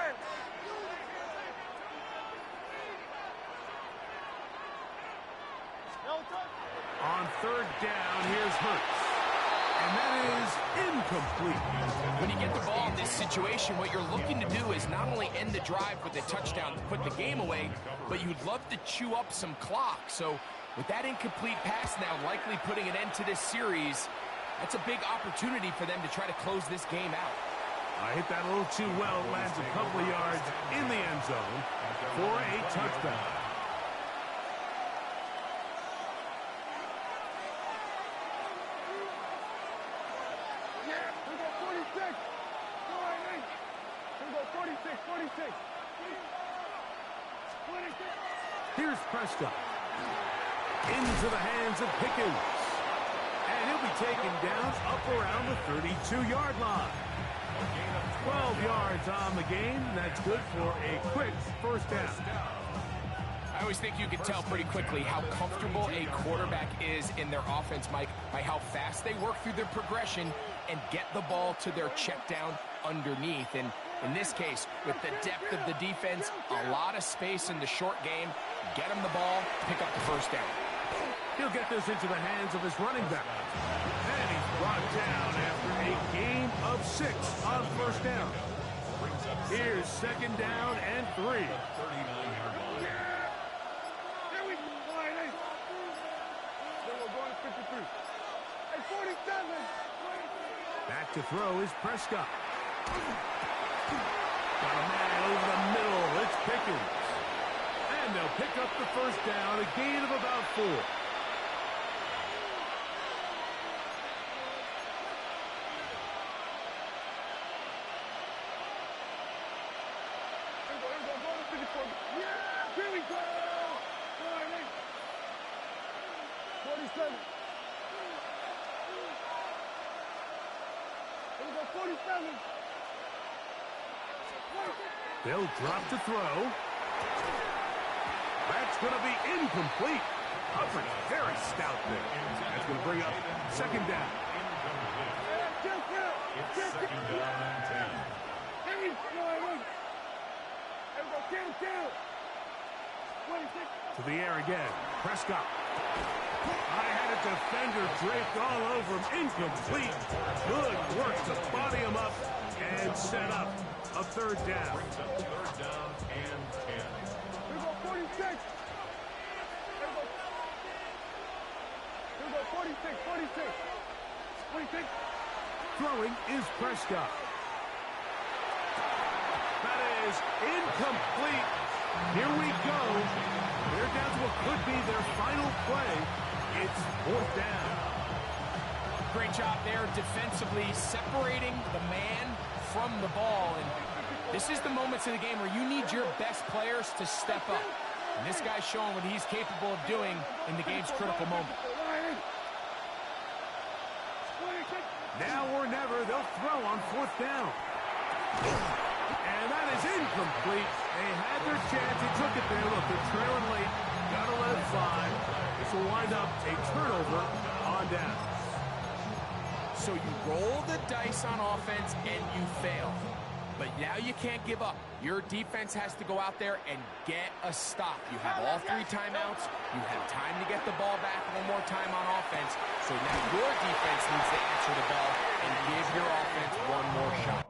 S1: On third down, here's Hurts. And that is incomplete.
S4: When you get the ball in this situation, what you're looking to do is not only end the drive with a touchdown to put the game away, but you'd love to chew up some clock. So with that incomplete pass now likely putting an end to this series, that's a big opportunity for them to try to close this game out.
S1: I hit that a little too well. Lands a couple of yards in the end zone for a touchdown. Here's Prescott. Into the hands of Pickens. And he'll be taken down up around the 32-yard line. 12 yards on the game. That's good for a quick first down.
S4: I always think you can tell pretty quickly how comfortable a quarterback is in their offense, Mike, by how fast they work through their progression and get the ball to their check down underneath. And in this case, with the depth of the defense, a lot of space in the short game, get him the ball, pick up the first down.
S1: He'll get this into the hands of his running back. And he's brought down after a gain of 6 on first down. Here's second down and 3. Back to throw is Prescott. Got a man over the middle. It's Pickens. And they'll pick up the first down, a gain of about 4.
S3: Yeah, here we go. 47. 47.
S1: They'll drop to throw. That's going to be incomplete. Hubbard very stout there. That's going to bring up second down.
S2: It's second down and 10.
S1: To the air again. Prescott. I had a defender draped all over him. Incomplete. Good work to body him up and set up a third down.
S2: Brings up third down and 10.
S3: Here we go, 46. Here we go, 46, 46. 46.
S1: Throwing is Prescott. That is incomplete. Here we go. They're down to what could be their final play. It's fourth down.
S4: Great job there defensively, separating the man from the ball. And this is the moments in the game where you need your best players to step up. And this guy's showing what he's capable of doing in the game's critical moment.
S1: Now or never, they'll throw on fourth down. And that is incomplete. They had their chance. He took it there. Look, they're trailing late. Got to let it fly. This will wind up a turnover on down.
S4: So you roll the dice on offense and you fail. But now you can't give up. Your defense has to go out there and get a stop. You have all 3 timeouts. You have time to get the ball back one more time on offense. So now your defense needs to answer the ball and give your offense one more shot.